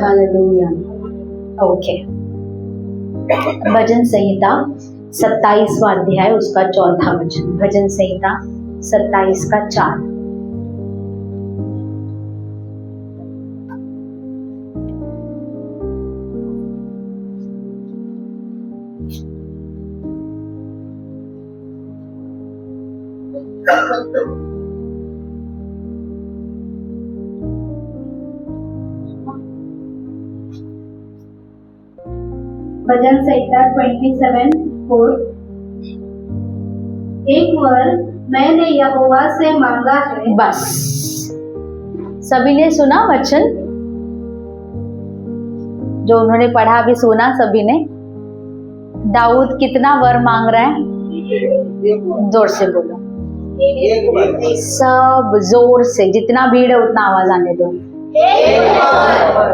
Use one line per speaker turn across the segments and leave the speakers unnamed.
Hallelujah. Okay, भजन संहिता 27वां अध्याय उसका 4था वचन। भजन संहिता 27 का 4।
भजन संहिता 27:4। एक वर मैंने यहोवा से मांगा है।
बस सभी ने सुना वचन जो उन्होंने पढ़ा, अभी सुना सभी ने। दाऊद कितना वर मांग रहा है? जोर से बोलो, सब जोर से, जितना भीड़ है उतना आवाज आने दो।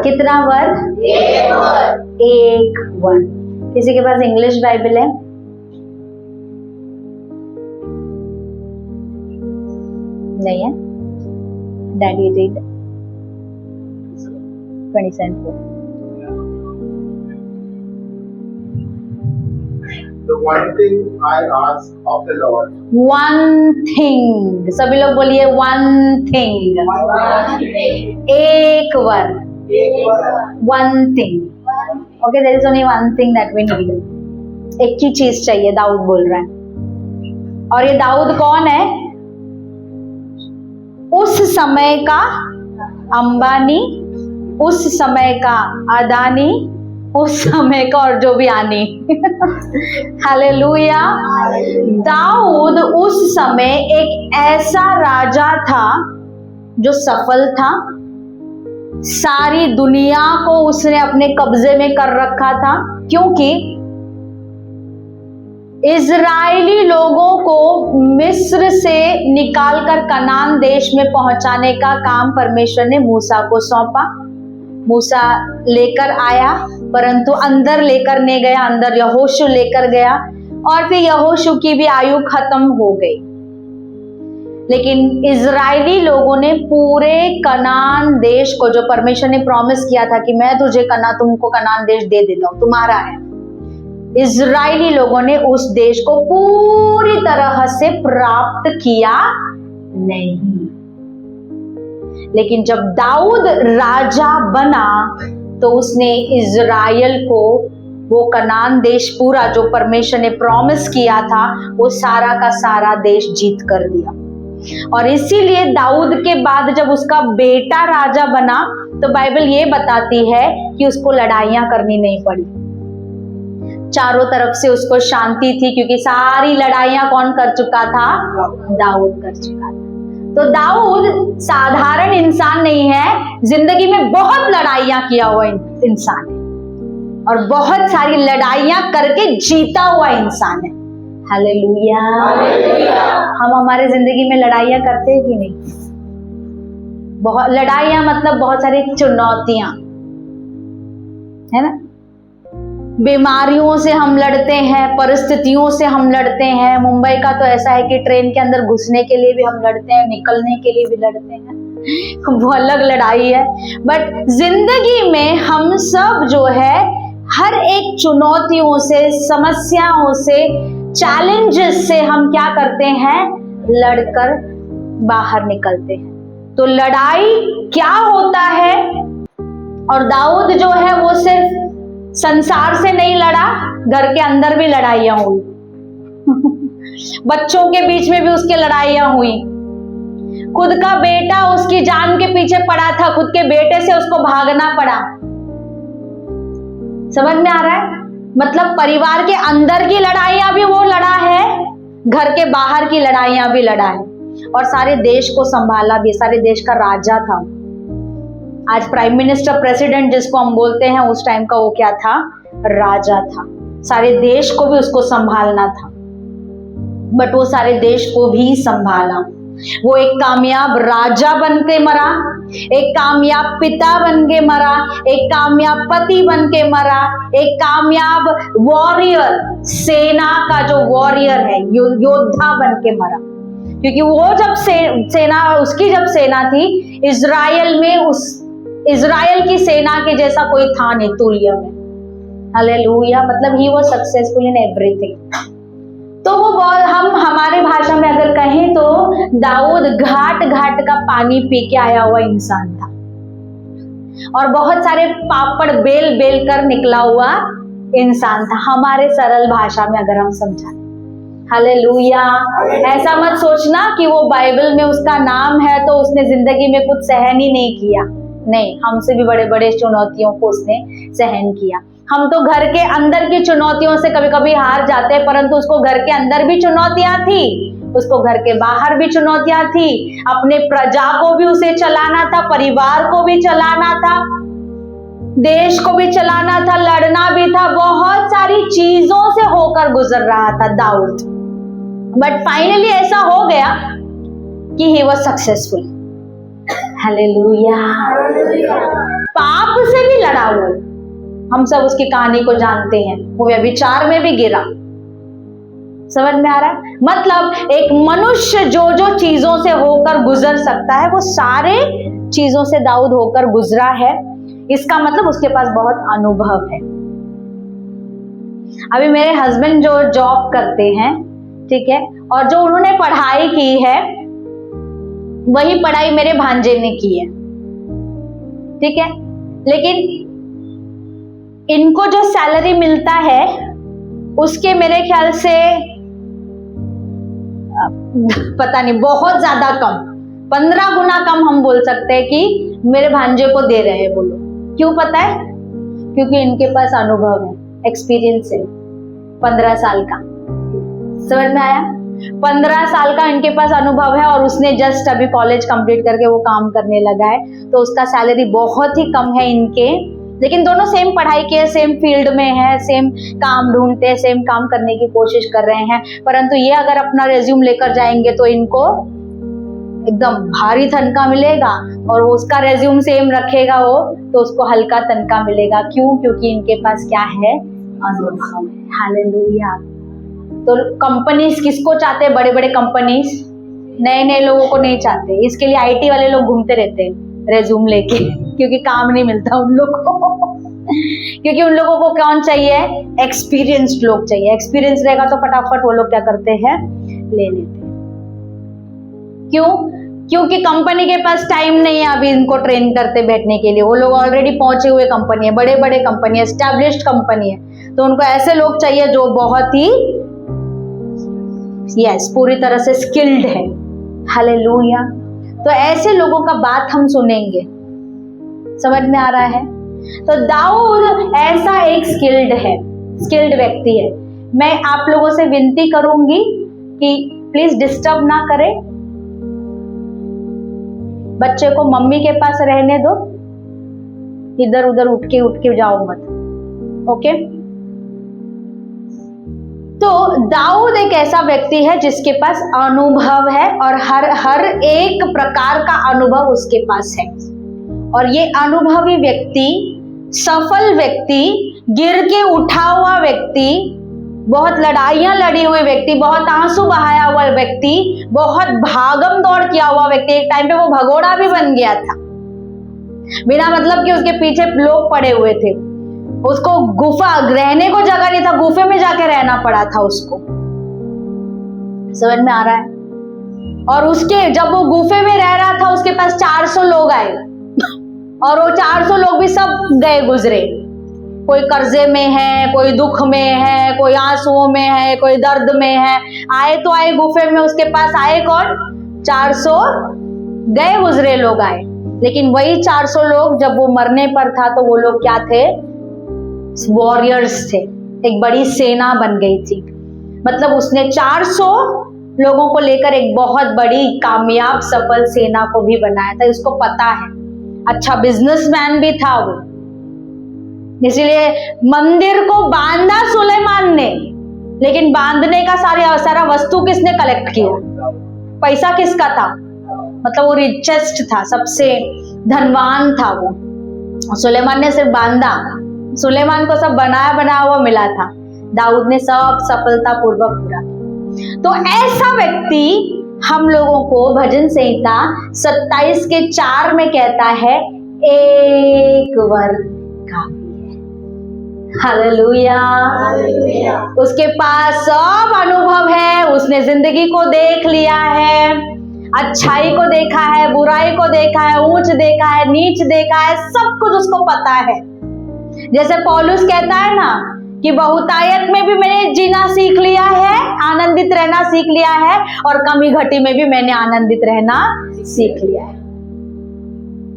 कितना वर? एक वर। किसी के पास इंग्लिश बाइबल है? नहीं है? Daddy read 27:4।
The one thing I ask of the Lord.
One thing, सभी लोग बोलिए one thing। एक वर, one thing। Okay, there is only one thing that we need. एक ही चीज चाहिए, दाऊद बोल रहा है। और ये दाऊद कौन है? उस समय का अंबानी, उस समय का अदानी, उस समय का और जो भी आनी। हालेलुया। दाऊद उस समय एक ऐसा राजा था जो सफल था। सारी दुनिया को उसने अपने कब्जे में कर रखा था, क्योंकि इजरायली लोगों को मिस्र से निकालकर कनान देश में पहुंचाने का काम परमेश्वर ने मूसा को सौंपा। मूसा लेकर आया, परंतु अंदर लेकर नहीं गया, अंदर यहोशू लेकर गया, और फिर यहोशू की भी आयु खत्म हो गई। लेकिन इजरायली लोगों ने पूरे कनान देश को, जो परमेश्वर ने प्रॉमिस किया था कि मैं तुमको कनान देश दे देता हूं, तुम्हारा है, इजरायली लोगों ने उस देश को पूरी तरह से प्राप्त किया नहीं। लेकिन जब दाऊद राजा बना तो उसने इजराइल को वो कनान देश पूरा जो परमेश्वर ने प्रॉमिस किया था, वो सारा का सारा देश जीत कर दिया। और इसीलिए दाऊद के बाद जब उसका बेटा राजा बना तो बाइबल ये बताती है कि उसको लड़ाइयां करनी नहीं पड़ी। चारों तरफ से उसको शांति थी, क्योंकि सारी लड़ाइयां कौन कर चुका था? दाऊद कर चुका था। तो दाऊद साधारण इंसान नहीं है, जिंदगी में बहुत लड़ाइयां किया हुआ इंसान है, और बहुत सारी लड़ाइयां करके जीता हुआ इंसान है। हालेलुया। हम हमारे जिंदगी में लड़ाइयां करते हैं कि नहीं? बहुत लड़ाइयां, मतलब बहुत सारी चुनौतियां, है ना? बीमारियों से हम लड़ते हैं, परिस्थितियों से हम लड़ते हैं। मुंबई का तो ऐसा है कि ट्रेन के अंदर घुसने के लिए भी हम लड़ते हैं, निकलने के लिए भी लड़ते हैं। वो अलग लड़ाई है। बट जिंदगी में हम सब जो है हर एक चुनौतियों से, समस्याओं से, चैलेंजेस से हम क्या करते हैं? लड़कर बाहर निकलते हैं। तो लड़ाई क्या होता है? और दाऊद जो है वो सिर्फ संसार से नहीं लड़ा, घर के अंदर भी लड़ाइयां हुई। बच्चों के बीच में भी उसके लड़ाइयां हुई। खुद का बेटा उसकी जान के पीछे पड़ा था, खुद के बेटे से उसको भागना पड़ा। समझ में आ रहा है? मतलब परिवार के अंदर की लड़ाइयां भी वो लड़ा है, घर के बाहर की लड़ाइयां भी लड़ा है, और सारे देश को संभाला भी। सारे देश का राजा था। आज प्राइम मिनिस्टर, प्रेसिडेंट जिसको हम बोलते हैं, उस टाइम का वो क्या था? राजा था। सारे देश को भी उसको संभालना था, बट वो सारे देश को भी संभाला। वो एक कामयाब राजा बन के मरा, एक कामयाब पिता बन के मरा, एक कामयाब पति बन के मरा, एक कामयाब वॉरियर, सेना का जो वॉरियर है, योद्धा बन के मरा। क्योंकि वो जब सेना, उसकी जब सेना थी इजराइल में, उस इजराइल की सेना के जैसा कोई था नहीं तुल्य में। हालेलुया, मतलब he was successful in everything. तो वो हम हमारे भाषा में अगर कहें तो दाऊद घाट घाट का पानी पी के आया हुआ इंसान था और बहुत सारे पापड़ बेल बेल कर निकला हुआ इंसान था, हमारे सरल भाषा में अगर हम समझाएं। हालेलुया। ऐसा मत सोचना कि वो बाइबल में उसका नाम है तो उसने जिंदगी में कुछ सहन ही नहीं किया। नहीं, हमसे भी बड़े बड़े चुनौतियों को उसने सहन किया। हम तो घर के अंदर की चुनौतियों से कभी कभी हार जाते हैं, परंतु उसको घर के अंदर भी चुनौतियां थी, उसको घर के बाहर भी चुनौतियां थी, अपने प्रजा को भी उसे चलाना था, परिवार को भी चलाना था, देश को भी चलाना था, लड़ना भी था, बहुत सारी चीजों से होकर गुजर रहा था दाऊद। बट फाइनली ऐसा हो गया कि ही वाज सक्सेसफुल। हालेलुया। पाप से भी लड़ा वो, हम सब उसकी कहानी को जानते हैं, वो व्यभिचार में भी गिरा। समझ में आ रहा है? मतलब एक मनुष्य जो जो चीजों से होकर गुजर सकता है वो सारे चीजों से दाऊद होकर गुजरा है। इसका मतलब उसके पास बहुत अनुभव है। अभी मेरे हस्बैंड जो जॉब करते हैं, ठीक है, और जो उन्होंने पढ़ाई की है वही पढ़ाई मेरे भांजे ने की है, ठीक है, लेकिन इनको जो सैलरी मिलता है उसके मेरे ख्याल से पता नहीं बहुत ज्यादा कम, 15 गुना कम हम बोल सकते हैं कि मेरे भांजे को दे रहे हैं। बोलो क्यों? पता है? क्योंकि इनके पास अनुभव है, एक्सपीरियंस है 15 साल का। समझ में आया? 15 साल का इनके पास अनुभव है और उसने जस्ट अभी कॉलेज कंप्लीट करके वो काम करने लगा है, तो उसका सैलरी बहुत ही कम है इनके, लेकिन दोनों सेम पढ़ाई के, सेम फील्ड में है, सेम काम ढूंढते हैं, सेम काम करने की कोशिश कर रहे हैं। परंतु ये अगर अपना रेज्यूम लेकर जाएंगे तो इनको एकदम भारी तनख्वाह मिलेगा और उसका रेज्यूम सेम रखेगा वो तो उसको हल्का तनख्वाह मिलेगा। क्यों? क्योंकि इनके पास क्या है? अनुभव है। हालेलुया। तो कंपनीज किसको चाहते हैं? बड़े बड़े कंपनीज नए नए लोगों को नहीं चाहते। इसके लिए आईटी वाले लोग घूमते रहते हैं रेज्यूम लेके, क्योंकि काम नहीं मिलता उन लोगों को क्योंकि उन लोगों को कौन चाहिए? एक्सपीरियंस्ड लोग चाहिए। एक्सपीरियंस रहेगा तो फटाफट वो लोग क्या करते हैं? ले लेते हैं। क्यों? क्योंकि कंपनी के पास टाइम नहीं है अभी इनको ट्रेन करते बैठने के लिए। वो लोग ऑलरेडी पहुंचे हुए कंपनी है, बड़े बड़े कंपनी है, एस्टैब्लिश्ड कंपनी है, तो उनको ऐसे लोग चाहिए जो बहुत ही पूरी तरह से स्किल्ड है। हालेलुया। तो ऐसे लोगों का बात हम सुनेंगे। समझ में आ रहा है? तो दाऊद ऐसा एक स्किल्ड व्यक्ति है। मैं आप लोगों से विनती करूंगी कि प्लीज डिस्टर्ब ना करें, बच्चे को मम्मी के पास रहने दो, इधर उधर उठ के जाओ मत। ओके? तो दाऊद एक ऐसा व्यक्ति है जिसके पास अनुभव है और हर एक प्रकार का अनुभव उसके पास है। और ये अनुभवी व्यक्ति, सफल व्यक्ति, गिर के उठा हुआ व्यक्ति, बहुत लड़ाइयां लड़ी हुए व्यक्ति, बहुत आंसू बहाया हुआ व्यक्ति, बहुत भागम दौड़ किया हुआ व्यक्ति, एक टाइम पे वो भगोड़ा भी बन गया था, बिना मतलब कि उसके पीछे लोग पड़े हुए थे। उसको गुफा, रहने को जगह नहीं था, गुफे में जाके रहना पड़ा था उसको। समझ में आ रहा है? और उसके जब वो गुफे में रह रहा था उसके पास 400 लोग आए और वो 400 लोग भी सब गए गुजरे। कोई कर्जे में है, कोई दुख में है, कोई आंसुओं में है, कोई दर्द में है। आए तो आए गुफे में, उसके पास आए कौन? 400 गए गुजरे लोग आए। लेकिन वही 400 लोग जब वो मरने पर था तो वो लोग क्या थे? वॉरियर्स थे। एक बड़ी सेना बन गई थी। मतलब उसने 400 लोगों को लेकर एक बहुत बड़ी कामयाब सफल सेना को भी बनाया था। उसको पता है, अच्छा बिजनेसमैन भी था वो, इसलिए मंदिर को बांधा सुलेमान ने, लेकिन बांधने का सारा वस्तु किसने कलेक्ट किया? पैसा किसका था? मतलब वो रिचेस्ट था, सबसे धनवान था वो। सुलेमान ने सिर्फ बांधा, सुलेमान को सब बनाया हुआ मिला था, दाऊद ने सब सफलतापूर्वक पूरा किया। तो ऐसा व्यक्ति हम लोगों को भजन संहिता 27 के 4 में कहता है एक वर काफी है। हालेलुया। उसके पास सब अनुभव है, उसने जिंदगी को देख लिया है, अच्छाई को देखा है, बुराई को देखा है, ऊंच देखा है, नीच देखा है, सब कुछ उसको पता है। जैसे पौलुस कहता है ना कि बहुतायत में भी मैंने जीना सीख लिया है, आनंदित रहना सीख लिया है, और कमी घटी में भी मैंने आनंदित रहना सीख लिया है।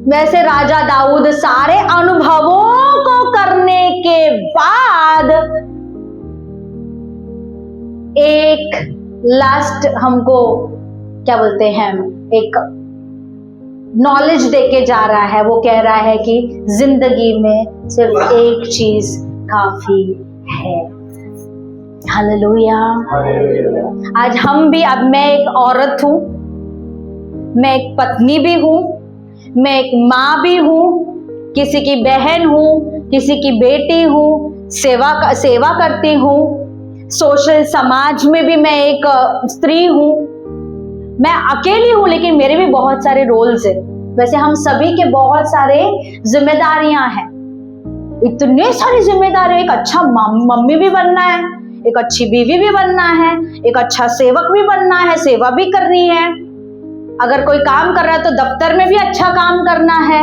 वैसे राजा दाऊद सारे अनुभवों को करने के बाद एक लास्ट हमको क्या बोलते हैं, एक नॉलेज देके जा रहा है। वो कह रहा है कि जिंदगी में सिर्फ एक चीज काफी है। हालेलुया। आज हम भी, अब मैं एक औरत हूं, मैं एक पत्नी भी हूं, मैं एक माँ भी हूं, किसी की बहन हूं, किसी की बेटी हूं, सेवा करती हूं, सोशल समाज में भी मैं एक स्त्री हूं। मैं अकेली हूं लेकिन मेरे भी बहुत सारे रोल्स हैं। वैसे हम सभी के बहुत सारे जिम्मेदारियां हैं, इतने सारी जिम्मेदारियां। एक अच्छा मम्मी भी बनना है, एक अच्छी बीवी भी बनना है, एक अच्छा सेवक भी बनना है, सेवा भी करनी है। अगर कोई काम कर रहा है तो दफ्तर में भी अच्छा काम करना है,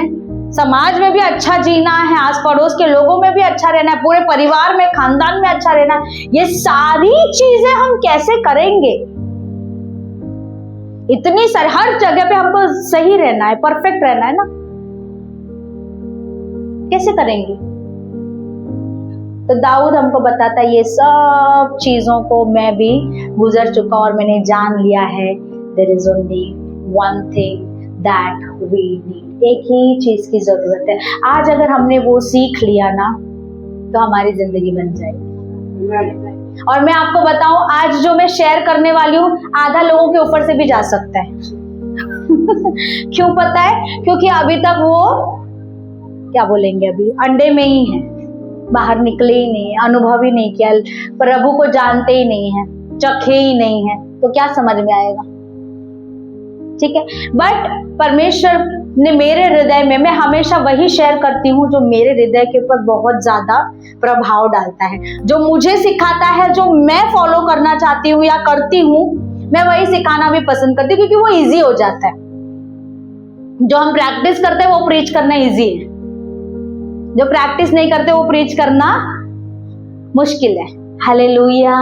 समाज में भी अच्छा जीना है, आस पड़ोस के लोगों में भी अच्छा रहना है, पूरे परिवार में, खानदान में अच्छा रहना है। ये सारी चीजें हम कैसे करेंगे? इतनी सारी, हर जगह पे हमको सही रहना है, परफेक्ट रहना है ना, कैसे करेंगे? तो दाऊद हमको बताता है ये सब चीजों को मैं भी गुजर चुका और मैंने जान लिया है। There is only one thing that we need. एक ही चीज की जरूरत है। आज अगर हमने वो सीख लिया ना तो हमारी जिंदगी बन जाएगी। और मैं आपको बताऊं, आज जो मैं शेयर करने वाली हूँ आधा लोगों के ऊपर से भी जा सकता है। क्यों पता है? क्योंकि अभी तक वो क्या बोलेंगे, अभी अंडे में ही है, बाहर निकले ही नहीं है, अनुभव ही नहीं किया, प्रभु को जानते ही नहीं है, चखे ही नहीं है, तो क्या समझ में आएगा? ठीक है, बट परमेश्वर ने मेरे हृदय में, मैं हमेशा वही शेयर करती हूँ जो मेरे हृदय के ऊपर बहुत ज्यादा प्रभाव डालता है, जो मुझे सिखाता है, जो मैं फॉलो करना चाहती हूँ या करती हूँ, मैं वही सिखाना भी पसंद करती हूँ, क्योंकि वो इजी हो जाता है। जो हम प्रैक्टिस करते हैं वो प्रीच करना इजी है, जो प्रैक्टिस नहीं करते वो प्रीच करना मुश्किल है। हालेलुया।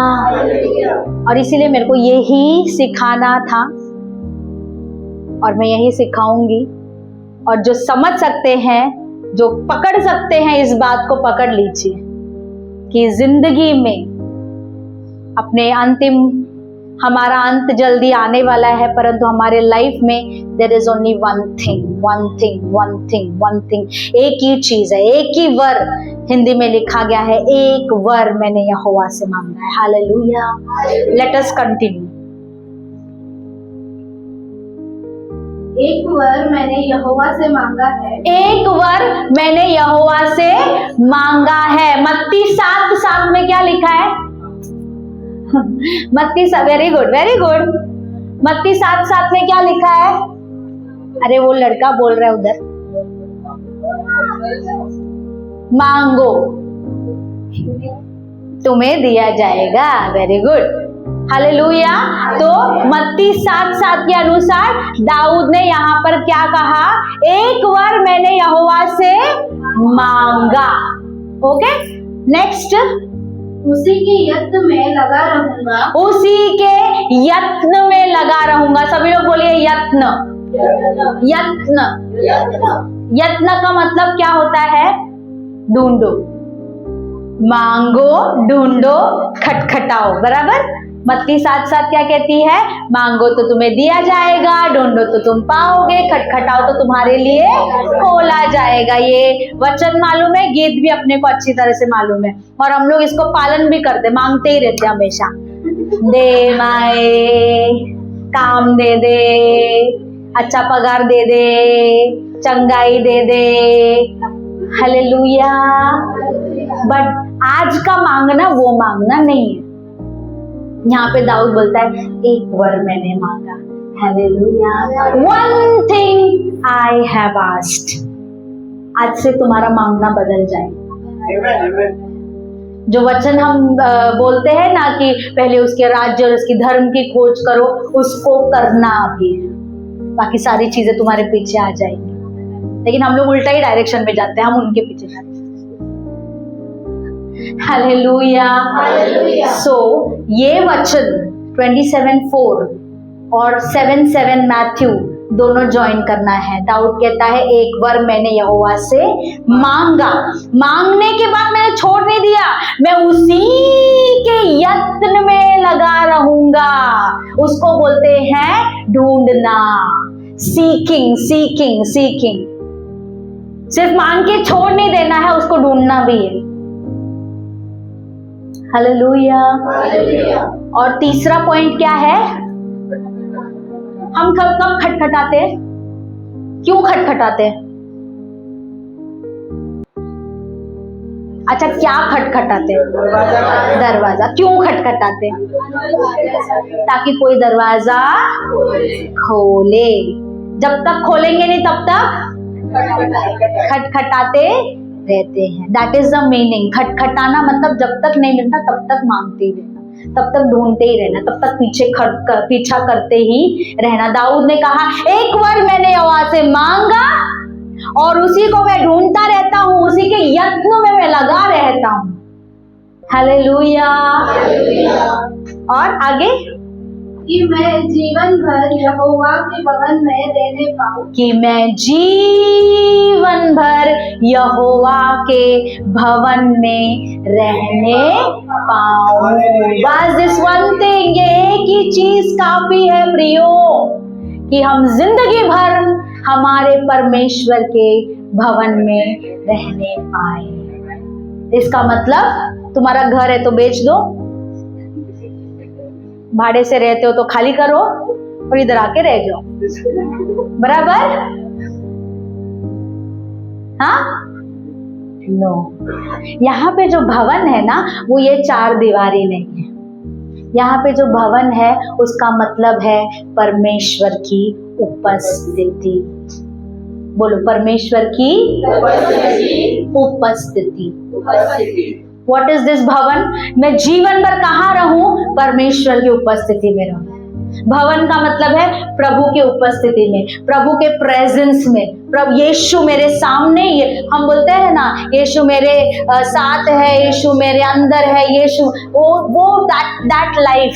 और इसीलिए मेरे को यही सिखाना था और मैं यही सिखाऊंगी। और जो समझ सकते हैं, जो पकड़ सकते हैं, इस बात को पकड़ लीजिए कि जिंदगी में अपने अंतिम, हमारा अंत जल्दी आने वाला है, परंतु हमारे लाइफ में there is only one thing, one thing, one thing, one thing. एक ही चीज है, एक ही वर, हिंदी में लिखा गया है, एक वर मैंने यहोवा से मांगा है। हालेलुया। Let us continue.
एक वर मैंने यहोवा से मांगा है।
एक वर मैंने यहोवा से मांगा है। मत्ती 7:7 में क्या लिखा है? मत्ती, वेरी गुड, वेरी गुड। मत्ती 7:7 में क्या लिखा है? अरे वो लड़का बोल रहा है उधर, मांगो तुम्हें दिया जाएगा। Very good, hallelujah. तो मत्ती 7:7 के अनुसार दाऊद ने यहाँ पर क्या कहा? एक वर मैंने यहोवा से मांगा। Okay, next.
उसी के यत्न में लगा रहूंगा।
उसी के यत्न में लगा रहूंगा। सभी लोग बोलिए यत्न। यत्न, यत्न का मतलब क्या होता है? ढूंढो, मांगो, ढूंढो, खटखटाओ। बराबर। मत्ती 7:7 क्या कहती है? मांगो तो तुम्हें दिया जाएगा, ढूंढो तो तुम पाओगे, खटखटाओ तो तुम्हारे लिए खोला जाएगा। ये वचन मालूम है, गीत भी अपने को अच्छी तरह से मालूम है, और हम लोग इसको पालन भी करते, मांगते ही रहते हमेशा। दे माए, काम दे दे, अच्छा पगार दे दे, चंगाई दे दे। हालेलुया। बट आज का मांगना वो मांगना नहीं है। यहाँ पे दाऊद बोलता है एक वर मैंने मांगा। Hallelujah. One thing I have asked, आज से तुम्हारा मांगना बदल जाए।
Amen. Amen.
जो वचन हम बोलते हैं ना कि पहले उसके राज्य और उसकी धर्म की खोज करो, उसको करना अभी, बाकी सारी चीजें तुम्हारे पीछे आ जाएंगी। लेकिन हम लोग उल्टा ही डायरेक्शन में जाते हैं, हम उनके पीछे जाते हैं। हालेलुया। सो ये वचन 27:4 और 7:7 मैथ्यू दोनों ज्वाइन करना है। दाऊद कहता है एक बार मैंने यहोवा से मांगा, मांगने के बाद मैंने छोड़ नहीं दिया, मैं उसी के यत्न में लगा रहूंगा। उसको बोलते हैं ढूंढना, सीकिंग सीकिंग सीकिंग। सिर्फ मांग के छोड़ नहीं देना है, उसको ढूंढना भी है। हालेलुया। और तीसरा पॉइंट क्या है? हम कब कब खटखटाते हैं? क्यों खटखटाते हैं? अच्छा, क्या खटखटाते हैं? दरवाजा। क्यों खटखटाते हैं? ताकि कोई दरवाजा खोले। जब तक खोलेंगे नहीं तब तक खटखटाते रहते हैं। That is the meaning. खटखटाना मतलब जब तक नहीं मिलता तब तक मांगते ही रहना, तब तक ढूंढते ही रहना, तब तक पीछा करते ही रहना। दाऊद ने कहा एक बार मैंने यहोवा से मांगा और उसी को मैं ढूंढता रहता हूँ, उसी के यत्नों में मैं लगा रहता हूँ। हालेलुया। और आगे
कि मैं जीवन भर यहोवा के भवन में रहने पाऊं।
कि मैं जीवन भर यहोवा के भवन में रहने पाऊं। बस दिस वन थिंग, ये एक ही चीज काफी है प्रियो, कि हम जिंदगी भर हमारे परमेश्वर के भवन में रहने पाए। इसका मतलब तुम्हारा घर है तो बेच दो, भाड़े से रहते हो तो खाली करो और इधर आके रह जाओ। बराबर? हाँ? नो। यहाँ पे जो भवन है ना, वो ये 4 दीवारी नहीं है। यहाँ पे जो भवन है उसका मतलब है परमेश्वर की उपस्थिति। बोलो, परमेश्वर की उपस्थिति। What is this भवन? मैं जीवन भर कहाँ रहूं? परमेश्वर की उपस्थिति में रहूं। भवन का मतलब है प्रभु की उपस्थिति में, प्रभु के प्रेजेंस में। प्रभु यीशु मेरे सामने, ये हम बोलते हैं ना, यीशु मेरे साथ है, यीशु मेरे अंदर है, यीशु वो दैट लाइफ,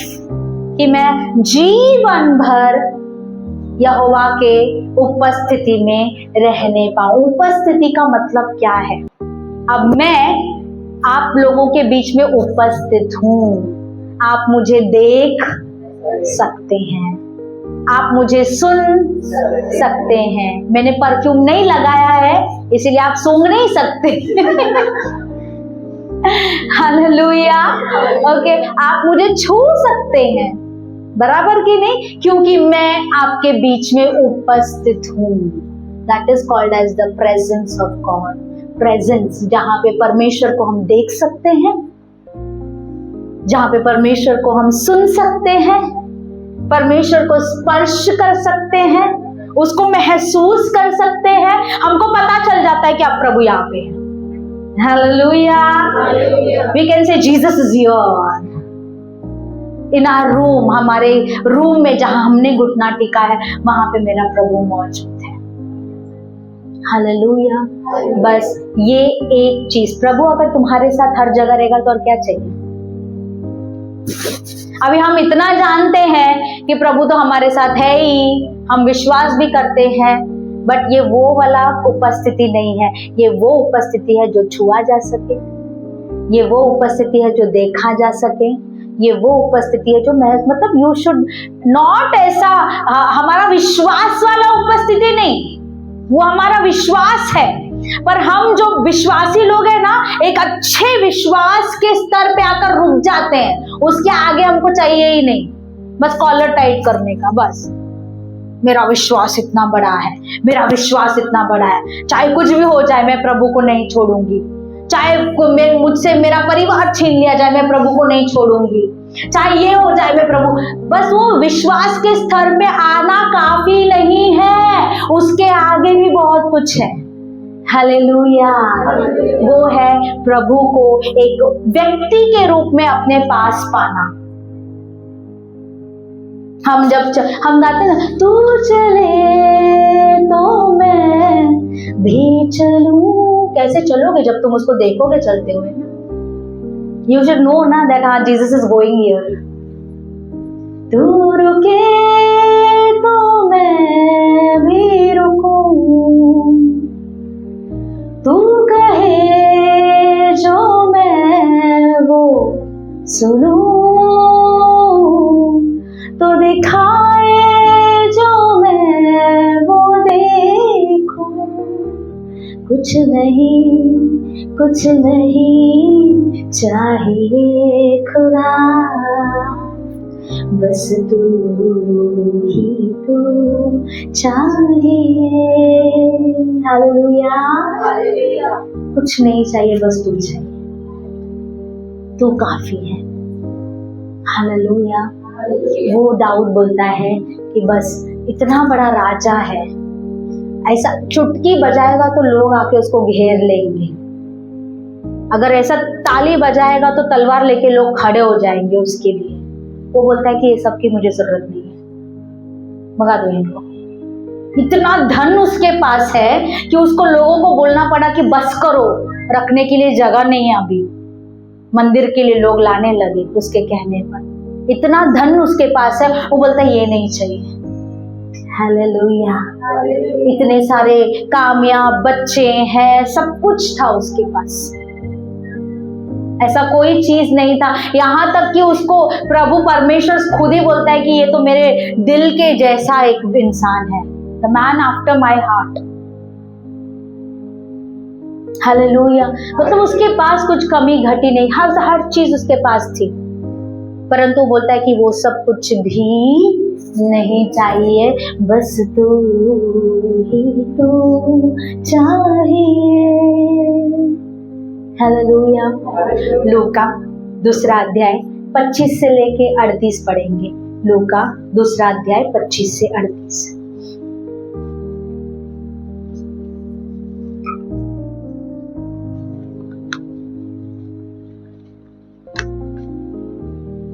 कि मैं जीवन भर यहोवा के उपस्थिति में रहने पाऊं। उपस्थिति का मतलब क्या है? अब मैं आप लोगों के बीच में उपस्थित हूं, आप मुझे देख सकते हैं, आप मुझे सुन सकते हैं। मैंने परफ्यूम नहीं लगाया है इसीलिए आप सूंघ नहीं सकते। हालेलुया। ओके, आप मुझे छू सकते हैं, बराबर कि नहीं? क्योंकि मैं आपके बीच में उपस्थित हूं। That is called as the presence of God. Presence, जहां पे परमेश्वर को हम देख सकते हैं, जहां पे परमेश्वर को हम सुन सकते हैं, परमेश्वर को स्पर्श कर सकते हैं, उसको महसूस कर सकते हैं। हमको पता चल जाता है कि आप प्रभु यहाँ पे हैं। Hallelujah. We can say Jesus is here in our room. हमारे रूम में जहां हमने घुटना टिका है वहां पे मेरा प्रभु मौजूद है। हालेलुया। बस ये एक चीज, प्रभु अगर तुम्हारे साथ हर जगह रहेगा तो और क्या चाहिए? अभी हम इतना जानते हैं कि प्रभु तो हमारे साथ है ही, हम विश्वास भी करते हैं, बट ये वो वाला उपस्थिति नहीं है। ये वो उपस्थिति है जो छुआ जा सके, ये वो उपस्थिति है जो देखा जा सके, ये वो उपस्थिति है जो मतलब यू शुड नॉट ऐसा हमारा विश्वास वाला उपस्थिति नहीं, वो हमारा विश्वास है। पर हम जो विश्वासी लोग हैं ना, एक अच्छे विश्वास के स्तर पे आकर रुक जाते हैं, उसके आगे हमको चाहिए ही नहीं, बस कॉलर टाइट करने का। बस मेरा विश्वास इतना बड़ा है, मेरा विश्वास इतना बड़ा है, चाहे कुछ भी हो जाए मैं प्रभु को नहीं छोड़ूंगी, चाहे मुझसे मेरा परिवार छीन लिया जाए मैं प्रभु को नहीं छोड़ूंगी, चाहे ये हो जाए मैं प्रभु। बस वो विश्वास के स्तर पे आना काफी नहीं है, उसके आगे भी बहुत कुछ है। हालेलुया। वो है प्रभु को एक व्यक्ति के रूप में अपने पास पाना। हम गाते ना, तू चले तो मैं भी चलूं। कैसे चलोगे जब तुम उसको देखोगे चलते हुए ना। You should know ना that हाँ Jesus is going here. तू रुके तो मैं भी रुकूं, तू कहे जो मैं वो सुनूं, तो दिखाए जो मैं वो देखूं। कुछ नहीं चाहिए खुदा, बस तू ही तू चाहिए। हालेलुया। कुछ नहीं चाहिए, बस तू चाहिए। तू काफी है। हालेलुया। वो दाऊद बोलता है कि बस इतना बड़ा राजा है, ऐसा चुटकी बजाएगा तो लोग आके उसको घेर लेंगे। अगर ऐसा ताली बजाएगा तो तलवार लेके लोग खड़े हो जाएंगे उसके लिए। वो बोलता है कि ये सब की मुझे जरूरत नहीं है, भगा दो इनको। इतना धन उसके पास है कि उसको लोगों को बोलना पड़ा कि बस करो, रखने के लिए जगह नहीं है। अभी मंदिर के लिए लोग लाने लगे उसके कहने पर। इतना धन उसके पास है, वो बोलता है ये नहीं चाहिए। हालेलुया। इतने सारे कामयाब बच्चे हैं, सब कुछ था उसके पास, ऐसा कोई चीज नहीं था। यहाँ तक कि उसको प्रभु परमेश्वर खुद ही बोलता है कि ये तो मेरे दिल के जैसा एक इंसान है, the man after my heart. Hallelujah. मतलब उसके पास कुछ कमी घटी नहीं, हर चीज उसके पास थी, परंतु बोलता है कि वो सब कुछ भी नहीं चाहिए, बस तू ही तू चाहिए। हालेलुया। लूका 2 अध्याय 25 से लेके 38 पढ़ेंगे। लूका 2 अध्याय 25 से 38।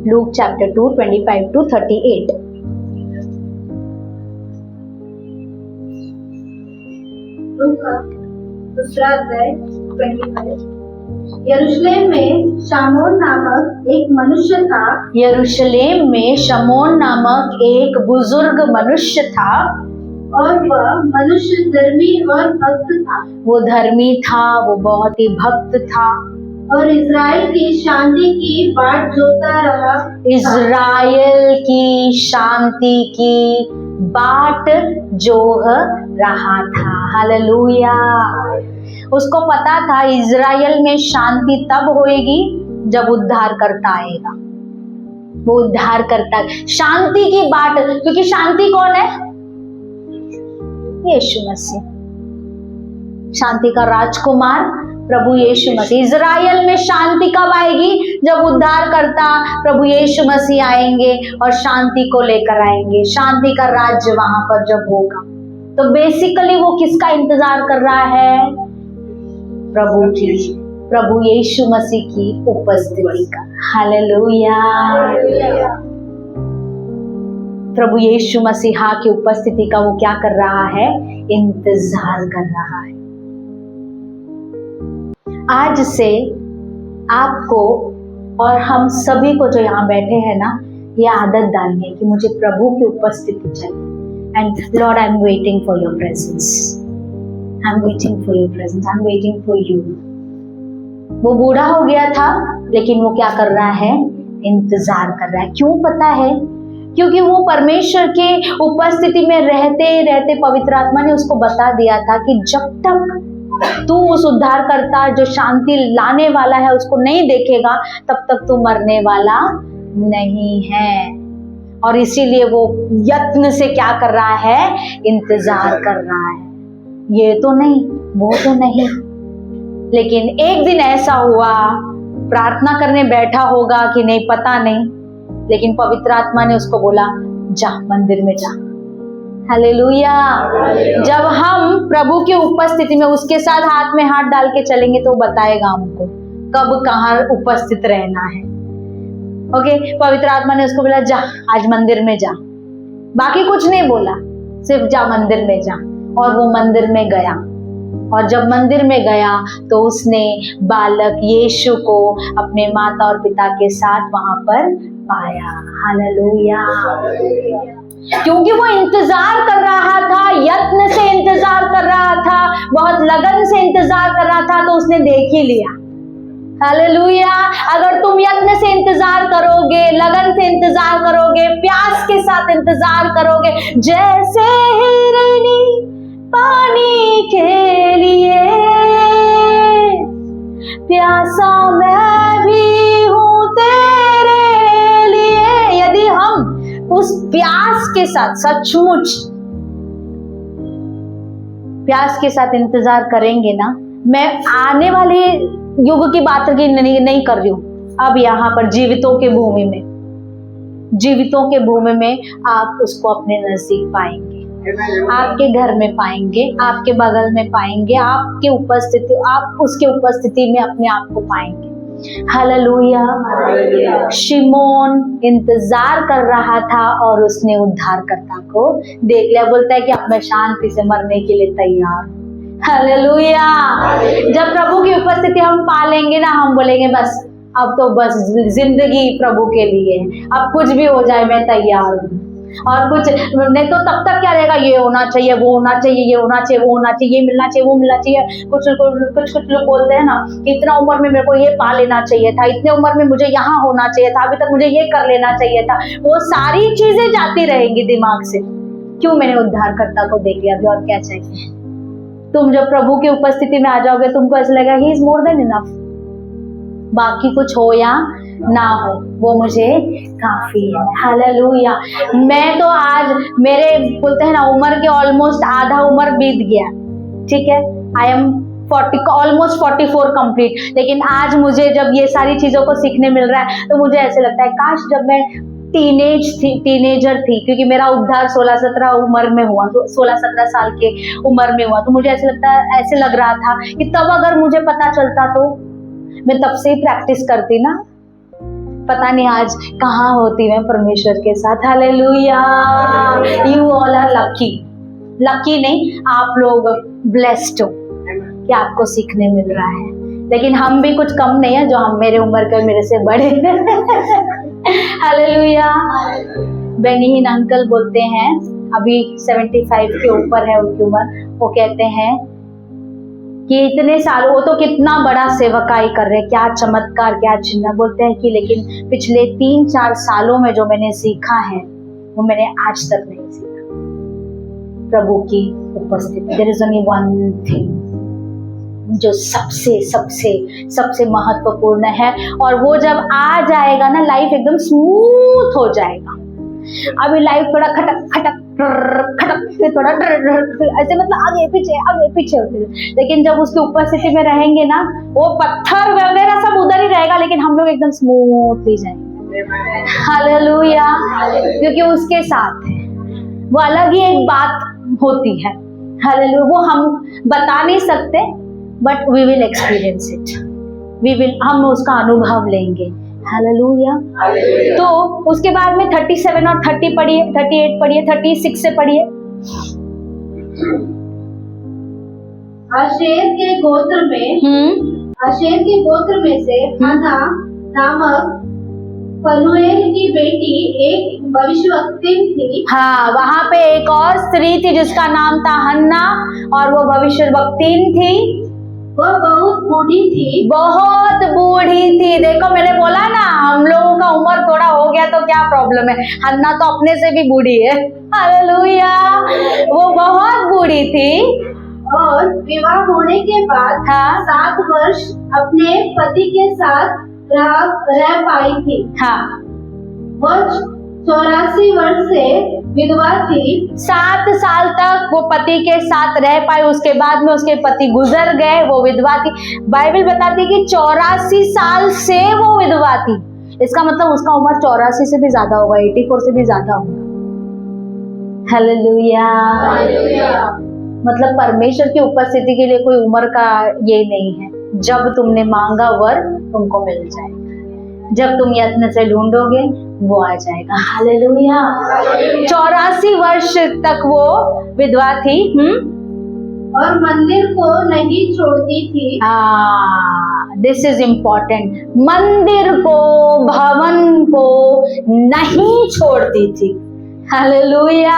Luke chapter 2, 25 to 38.
लूका 2 अध्याय 25। यरूशलेम में शामोन नामक एक मनुष्य था।
यरूशलेम में शमौन नामक एक बुजुर्ग मनुष्य था,
और वह मनुष्य धर्मी और भक्त था।
वो धर्मी था, वो बहुत ही भक्त था,
और इज़राइल की शांति की बाट जोता रहा।
इज़राइल की शांति की बाट जोह रहा था। हालेलुया। उसको पता था इज़राइल में शांति तब होएगी जब उद्धार करता आएगा। वो उद्धार करता, शांति की बाट, क्योंकि शांति कौन है? यीशु मसीह, शांति का राजकुमार प्रभु यीशु मसीह। इज़राइल में शांति कब आएगी? जब उद्धार करता प्रभु यीशु मसीह आएंगे और शांति को लेकर आएंगे। शांति का राज्य वहां पर जब होगा, तो बेसिकली वो किसका इंतजार कर रहा है? प्रभु की, प्रभु यीशु मसीह की उपस्थिति का। हालेलुया। प्रभु यीशु मसीहा की उपस्थिति का वो क्या कर रहा है? इंतजार कर रहा है। आज से आपको और हम सभी को जो यहाँ बैठे हैं ना, ये आदत डालनी है कि मुझे प्रभु की उपस्थिति चाहिए। And Lord, I am waiting for your presence, I am waiting for your presence, I am waiting for you. वो बूढ़ा हो गया था, लेकिन वो क्या कर रहा है? इंतजार कर रहा है। क्यों पता है? क्योंकि वो परमेश्वर के उपस्थिति में रहते रहते पवित्र आत्मा ने उसको बता दिया था कि जब तक तू उस उद्धारकर्ता जो शांति लाने वाला है उसको नहीं देखेगा, तब तक तू मरने वाला नहीं है। और इसीलिए वो यत्न से क्या कर रहा है? इंतजार कर रहा है। ये तो नहीं, वो तो नहीं, लेकिन एक दिन ऐसा हुआ, प्रार्थना करने बैठा होगा कि नहीं पता नहीं, लेकिन पवित्र आत्मा ने उसको बोला, जा मंदिर में जा। हालेलुया। जब हम प्रभु की उपस्थिति में उसके साथ हाथ में हाथ डाल के चलेंगे तो बताएगा हमको कब कहाँ उपस्थित रहना है। ओके, पवित्र आत्मा ने उसको बोला जा आज मंदिर में जा, बाकी कुछ नहीं बोला, सिर्फ जा मंदिर में जा। और वो मंदिर में गया, और जब मंदिर में गया तो उसने बालक यीशु को अपने माता और पिता के साथ वहां पर पाया। हालेलुया। क्योंकि वो इंतजार कर रहा था, यत्न से इंतजार कर रहा था, बहुत लगन से इंतजार कर रहा था, तो उसने देख ही लिया। हालेलुया। अगर तुम यत्न से इंतजार करोगे, लगन से इंतजार करोगे, प्यास के साथ इंतजार करोगे, जैसे हिरनी पानी के लिए प्यासा मैं भी हूं तेरे लिए, यदि हम उस प्यास के साथ सचमुच प्यास के साथ इंतजार करेंगे ना, मैं आने वाले युग की बात की नहीं कर रही हूं, अब यहाँ पर जीवितों के भूमि में आप उसको अपने नजदीक पाएंगे, आपके घर में पाएंगे, आपके बगल में पाएंगे, आपके उपस्थिति, आप उसके उपस्थिति में अपने आप को पाएंगे। हालेलुया। शिमोन इंतजार कर रहा था और उसने उद्धारकर्ता को देख लिया। बोलता है कि अब मैं शांति से मरने के लिए तैयार हूं। हालेलुया। जब प्रभु की उपस्थिति हम पालेंगे ना, हम बोलेंगे बस अब तो बस जिंदगी प्रभु के लिए, अब कुछ भी हो जाए मैं तैयार हूँ। और कुछ नहीं तो तब तक क्या रहेगा, ये होना चाहिए, वो होना चाहिए, ये होना चाहिए, वो होना चाहिए, ये मिलना चाहिए, वो मिलना चाहिए। कुछ लोग बोलते हैं ना कि इतना उम्र में मेरे को ये पा लेना चाहिए था, इतने उम्र में मुझे यहाँ होना चाहिए था, अभी तक मुझे ये कर लेना चाहिए था। वो सारी चीजें जाती रहेंगी दिमाग से। क्यों? मैंने उद्धारकर्ता को देख लिया, अभी और क्या चाहिए। तुम जब प्रभु की उपस्थिति में आ जाओगे, तुमको ऐसा लगेगा he is more than enough, बाकी कुछ हो या ना हो वो मुझे काफी है। हालेलुया। मैं तो आज मेरे बोलते हैं ना उम्र के ऑलमोस्ट आधा उम्र बीत गया, ठीक है, आई एम 40 ऑलमोस्ट 44 कंप्लीट, लेकिन आज मुझे जब ये सारी चीजों को सीखने मिल रहा है तो मुझे ऐसे लगता है काश जब मैं टीनेजर थी, क्योंकि मेरा उद्धार 16-17 उम्र में हुआ, 16-17 साल के उम्र में हुआ, तो मुझे ऐसे लग रहा था कि तब अगर मुझे पता चलता तो मैं तब से ही प्रैक्टिस करती ना, पता नहीं आज कहाँ होती मैं परमेश्वर के साथ। Hallelujah. You all are lucky नहीं, आप लोग ब्लेस्ड हो कि आपको सीखने मिल रहा है, लेकिन हम भी कुछ कम नहीं है जो हम मेरे उम्र के मेरे से बड़े। हालेलुया। बेनीहीन अंकल बोलते हैं, अभी 75 के ऊपर है उनकी उम्र, वो कहते हैं कि इतने साल वो तो कितना बड़ा सेवकाई कर रहे, क्या चमत्कार, क्या चिन्ह। बोलते हैं कि लेकिन पिछले 3-4 सालों में जो मैंने सीखा है वो मैंने आज तक नहीं सीखा, प्रभु की उपस्थिति। There is only one thing जो सबसे सबसे सबसे महत्वपूर्ण है, और वो जब आ जाएगा ना लाइफ एकदम स्मूथ हो जाएगा। अभी लाइफ थोड़ा खटक खटक थोड़ा ऐसे मतलब आगे पीछे, लेकिन जब उसकी उपस्थिति में रहेंगे ना, वो पत्थर वगैरह सब उधर ही रहेगा, लेकिन हम लोग एकदम स्मूथली जाएंगे। हालेलुया। क्योंकि उसके साथ है, वो अलग ही एक बात होती है। हालेलुया। वो हम बता नहीं सकते, but we will experience it, हम उसका अनुभव लेंगे। हालेलुया। तो उसके बाद में 37 और 30 पढ़िए, 38 पढ़िए, 36 से पढ़िए।
आशेर के गोत्र में से हन्ना नामक फनूएल की बेटी एक भविष्यवक्तिन थी। हाँ,
वहां पे एक और स्त्री थी जिसका नाम था हन्ना, और वो भविष्यवक्तिन थी।
वह बहुत
बूढ़ी थी। देखो मैंने बोला ना, हम लोगों का उम्र थोड़ा हो गया तो क्या प्रॉब्लम है, हन्ना तो अपने से भी बूढ़ी है। हालेलुया। वो बहुत बूढ़ी थी,
और विवाह होने के बाद 7 वर्ष अपने पति के साथ रह पाई थी।
हाँ,
वह 84 वर्ष से विधवा थी।
7 साल तक वो पति के साथ रह पाई, उसके बाद में उसके पति गुजर गए, वो विधवा थी। बाइबल बताती है कि 84 साल से वो विधवा थी, इसका मतलब उसका उम्र 84 से भी ज्यादा होगा, 84 से भी ज्यादा होगा। हालेलुया। मतलब परमेश्वर की उपस्थिति के लिए कोई उम्र का ये नहीं है। जब तुमने मांगा वर तुमको मिल जाएगा, जब तुम यत्न से ढूंढोगे वो आ जाएगा। हालेलुया। 84 वर्ष तक वो विधवा थी।
और मंदिर को नहीं छोड़ती थी।
This is important. मंदिर को, भवन को नहीं छोड़ती थी। हालेलुया।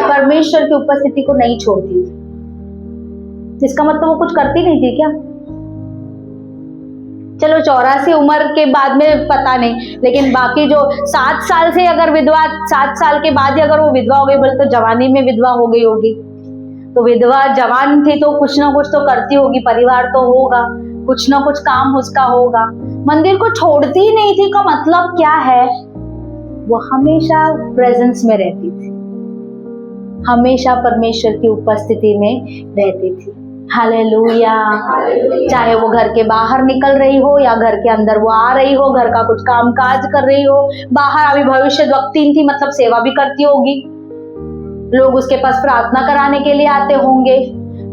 परमेश्वर की उपस्थिति को नहीं छोड़ती थी। इसका मतलब वो कुछ करती नहीं थी क्या? चलो 84 उम्र के बाद में पता नहीं, लेकिन बाकी जो 7 साल से अगर विधवा, 7 साल के बाद ही अगर वो विधवा हो गई, बोले तो जवानी में विधवा हो गई होगी। तो विधवा जवान थी तो कुछ ना कुछ तो करती होगी, परिवार तो होगा, कुछ ना कुछ काम उसका होगा। मंदिर को छोड़ती ही नहीं थी का मतलब क्या है? वो हमेशा प्रेजेंस में रहती थी, हमेशा परमेश्वर की उपस्थिति में रहती थी। हालेलुया। चाहे वो घर के बाहर निकल रही हो या घर के अंदर वो आ रही हो, घर का कुछ काम काज कर रही हो, बाहर अभी भविष्यद्वक्ता थी, मतलब सेवा भी करती होगी, लोग उसके पास प्रार्थना कराने के लिए आते होंगे,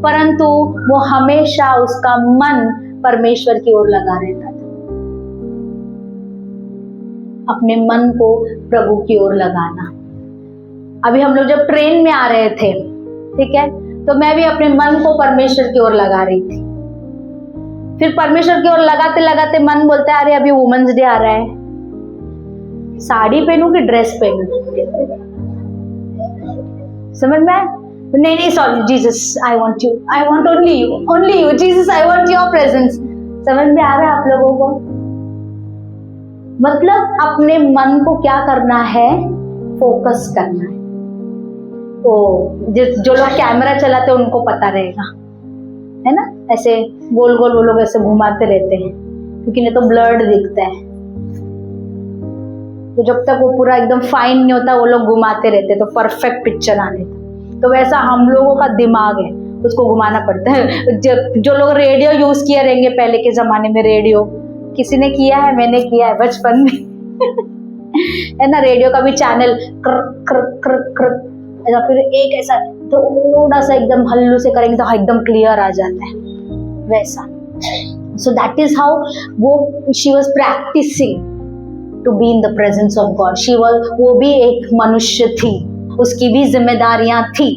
परंतु वो हमेशा उसका मन परमेश्वर की ओर लगा रहता था। अपने मन को प्रभु की ओर लगाना। अभी हम लोग जब ट्रेन में आ रहे थे, ठीक है, तो मैं भी अपने मन को परमेश्वर की ओर लगा रही थी। फिर परमेश्वर की ओर लगाते लगाते मन बोलता है, अरे अभी वुमेन्स डे आ रहा है, साड़ी पहनूं कि ड्रेस पहनूं? समझ में? नहीं, sorry Jesus, I want you, I want only you Jesus, I want your presence. समझ में आ रहा है आप लोगों को? मतलब अपने मन को क्या करना है? फोकस करना है। तो जो लोग कैमरा चलाते हैं उनको पता रहेगा, है ना, ऐसे गोल गोल वो लोग ऐसे घुमाते रहते हैं, क्योंकि नहीं तो ब्लर्ड दिखता है। तो जब तक वो पूरा एकदम फाइन नहीं होता वो लोग घुमाते रहते हैं, तो परफेक्ट पिक्चर आने तक। तो वैसा हम लोगों का दिमाग है, उसको घुमाना पड़ता है। जो लोग रेडियो यूज किए रहेंगे पहले के जमाने में, रेडियो किसी ने किया है? मैंने किया है बचपन में है ना, रेडियो का भी चैनल क्र क्र क्र क्र, ऐसा, फिर एक ऐसा थोड़ा सा एकदम हल्लू से करेंगे तो एकदम क्लियर आ जाता है, वैसा। सो दैट इज हाउ वो she was practising to be in the presence of God. वो भी एक मनुष्य थी, उसकी भी जिम्मेदारियां थी,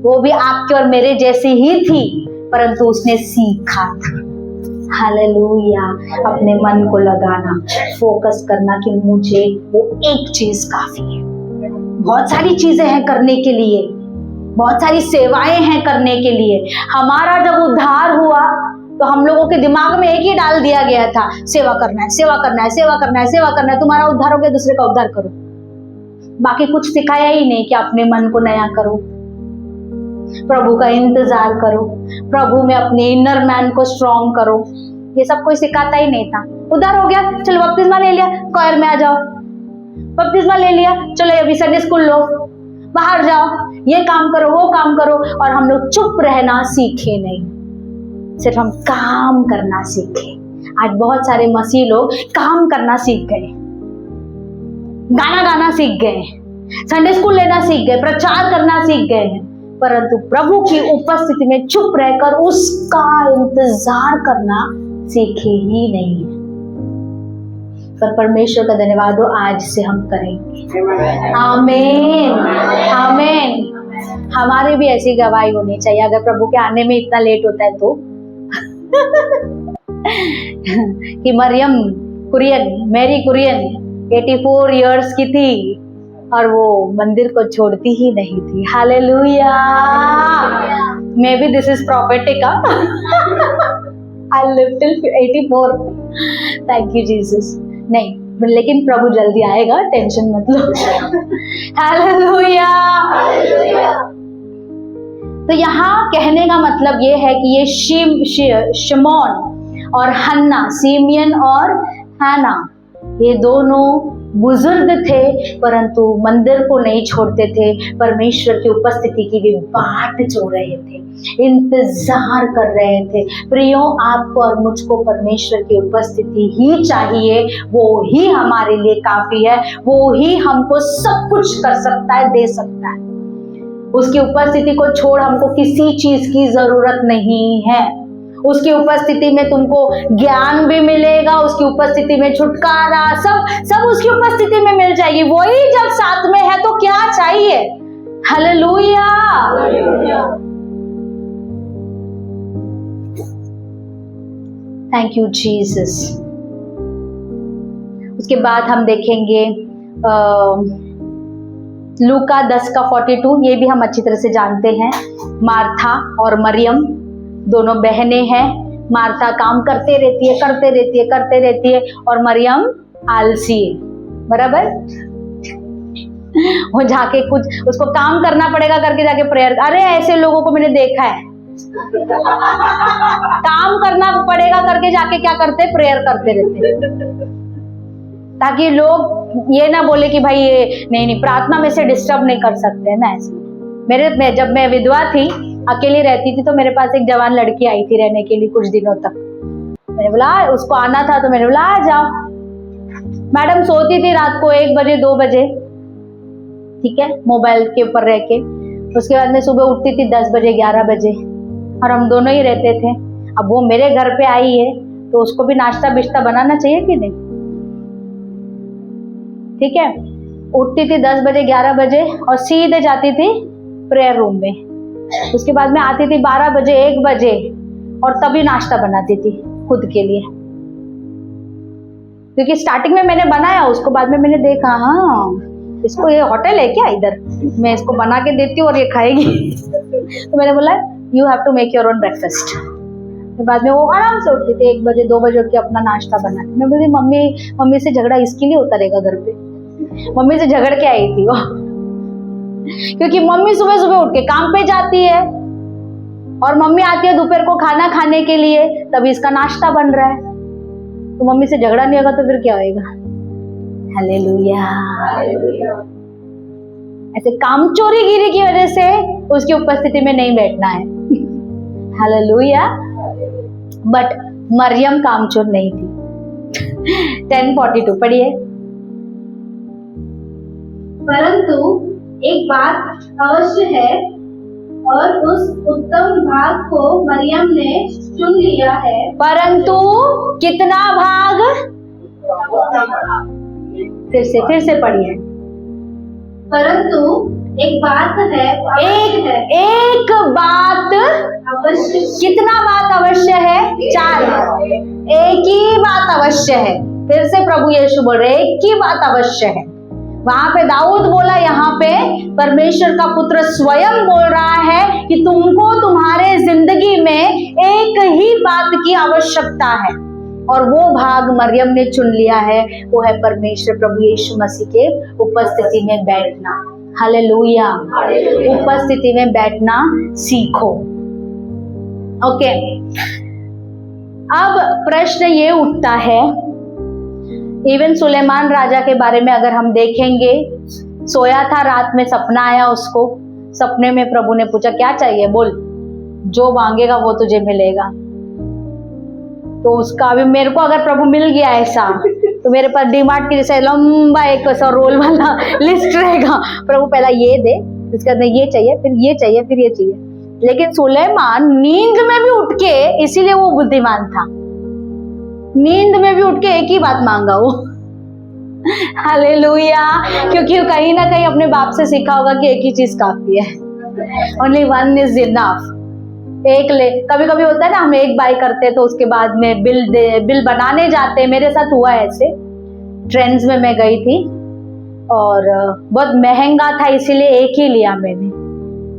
वो भी आपके और मेरे जैसी ही थी, परंतु उसने सीखा था। हालेलुया। अपने मन को लगाना, फोकस करना कि मुझे वो एक चीज काफी है। बहुत सारी चीजें हैं करने के लिए, बहुत सारी सेवाएं हैं करने के लिए। हमारा जब उद्धार हुआ तो हम लोगों के दिमाग में एक ही डाल दिया गया था, सेवा करना है, सेवा करना है, सेवा करना है, सेवा करना है। तुम्हारा उद्धार हो गया, दूसरे का उद्धार करो। बाकी कुछ सिखाया ही नहीं कि अपने मन को नया करो, प्रभु का इंतजार करो, प्रभु में अपने इनर मैन को स्ट्रॉन्ग करो। ये सब कोई सिखाता ही नहीं था। उद्धार हो गया, चलो बपतिस्मा ले लिया, क्वायर में आ जाओ, बपतिस्मा ले लिया, चलो अभी संडे स्कूल लो, बाहर जाओ, ये काम करो, वो काम करो। और हम लोग चुप रहना सीखे नहीं, सिर्फ हम काम करना सीखे। आज बहुत सारे मसीह लोग काम करना सीख गए, गाना गाना सीख गए, संडे स्कूल लेना सीख गए, प्रचार करना सीख गए हैं, परंतु प्रभु की उपस्थिति में चुप रहकर उसका इंतजार करना सीखे ही नहीं है। पर परमेश्वर का धन्यवाद हो, आज से हम करेंगे। आमीन, आमीन। हमारी भी ऐसी गवाही होनी चाहिए। अगर प्रभु के आने में इतना लेट होता है तो कि मरियम कुरियन, मैरी कुरियन 84 इयर्स की थी और वो मंदिर को छोड़ती ही नहीं थी। Hallelujah. May be this is prophetic. I live till 84। Thank you Jesus. नहीं, लेकिन प्रभु जल्दी आएगा, टेंशन मत लो। हालेलुया। तो यहाँ कहने का मतलब ये है कि ये शिमोन और हन्ना, सिमियन और हन्ना, ये दोनों बुजुर्ग थे परंतु मंदिर को नहीं छोड़ते थे, परमेश्वर की उपस्थिति की वे बाट जो रहे थे, इंतजार कर रहे थे। प्रियो, आपको और मुझको परमेश्वर की उपस्थिति ही चाहिए, वो ही हमारे लिए काफी है, वो ही हमको सब कुछ कर सकता है, दे सकता है। उसकी उपस्थिति को छोड़ हमको किसी चीज की जरूरत नहीं है। उसकी उपस्थिति में तुमको ज्ञान भी मिलेगा, उसकी उपस्थिति में छुटकारा, सब उसकी उपस्थिति में मिल जाएगी। वही जब साथ में है तो क्या चाहिए। हालेलुया। Thank you Jesus. उसके बाद हम देखेंगे लूका 10:42, ये भी हम अच्छी तरह से जानते हैं। मार्था और मरियम दोनों बहनें हैं। मार्था काम करते रहती है और मरियम आलसी है, बराबर। वो जाके कुछ उसको काम करना पड़ेगा करके जाके प्रेयर। अरे ऐसे लोगों को मैंने देखा है, काम करना पड़ेगा करके जाके क्या करते, प्रेयर करते रहते, ताकि लोग ये ना बोले कि भाई ये नहीं प्रार्थना में से डिस्टर्ब नहीं कर सकते है ना। ऐसे जब मैं विधवा थी, अकेली रहती थी, तो मेरे पास एक जवान लड़की आई थी रहने के लिए कुछ दिनों तक। मैंने बोला, उसको आना था तो मैंने बोला आ जाओ। मैडम सोती थी रात को 1 बजे 2 बजे, ठीक है, मोबाइल के ऊपर रह के। उसके बाद में सुबह उठती थी 10 बजे 11 बजे, और हम दोनों ही रहते थे। अब वो मेरे घर पे आई है तो उसको भी नाश्ता बिश्ता बनाना चाहिए कि नहीं, ठीक है। उठती थी 10 बजे 11 बजे और सीधे जाती थी प्रेयर रूम में। उसके बाद में आती थी 12 बजे 1 बजे और तभी नाश्ता बनाती थी खुद के लिए, क्योंकि स्टार्टिंग में मैंने बनाया, उसको बाद में मैंने देखा हाँ इसको ये होटल है क्या इधर, मैं इसको बना के देती हूँ और ये खाएगी। तो मैंने बोला you have to make your own breakfast. बाद में वो आराम से उठती थी 1 बजे 2 बजे उठ के अपना नाश्ता बनाती। मैं बोली मम्मी से झगड़ा इसके लिए होता रहेगा घर पे, मम्मी से झगड़ के आई थी वो, क्योंकि मम्मी सुबह सुबह उठ के काम पे जाती है और मम्मी आती है दोपहर को खाना खाने के लिए, तभी इसका नाश्ता बन रहा है। तो मम्मी से झगड़ा नहीं होगा तो फिर क्या होएगा। हालेलुया। ऐसे कामचोरी गिरी की वजह से उसकी उपस्थिति में नहीं बैठना है। हालेलुया। बट मरियम कामचोर नहीं थी। 10:42 पढ़िए।
परंतु एक बात अवश्य है, और उस उत्तम भाग को मरियम ने चुन लिया है।
परंतु कितना भाग, फिर से पढ़िए।
परंतु एक बात है,
एक बात
अवश्य।
कितना बात अवश्य है? 4। एक ही बात अवश्य है। फिर से प्रभु यीशु बोल रहे एक ही बात अवश्य है। वहां पे दाऊद बोला, यहाँ पे परमेश्वर का पुत्र स्वयं बोल रहा है कि तुमको तुम्हारे जिंदगी में एक ही बात की आवश्यकता है, और वो भाग मरियम ने चुन लिया है। वो है परमेश्वर प्रभु यीशु मसीह के उपस्थिति में बैठना। हालेलुया। उपस्थिति में बैठना सीखो। ओके, अब प्रश्न ये उठता है, इवन सुलेमान राजा के बारे में अगर हम देखेंगे, सोया था, रात में सपना आया उसको। सपने में प्रभु ने पूछा क्या चाहिए, बोल, जो मांगेगा वो तुझे मिलेगा। तो उसका अभी मेरे को अगर प्रभु मिल गया ऐसा, तो मेरे पास डीमार्ट की जैसे लंबा एक ऐसा रोल वाला लिस्ट रहेगा। प्रभु पहला ये दे, उसके बाद ये चाहिए, फिर ये चाहिए, फिर ये चाहिए। लेकिन सुलेमान नींद में भी उठ के, इसीलिए वो बुद्धिमान था, नींद में भी उठ के एक ही बात मांगा वो। हालेलुया। क्योंकि कहीं ना कहीं अपने बाप से सीखा होगा कि एक ही चीज काफी है, ओनली वन इज इनफ। एक ले, कभी कभी होता है ना, हम एक बाय करते तो उसके बाद में बिल बनाने जाते। मेरे साथ हुआ ऐसे, ट्रेंड्स में मैं गई थी और बहुत महंगा था, इसीलिए एक ही लिया मैंने।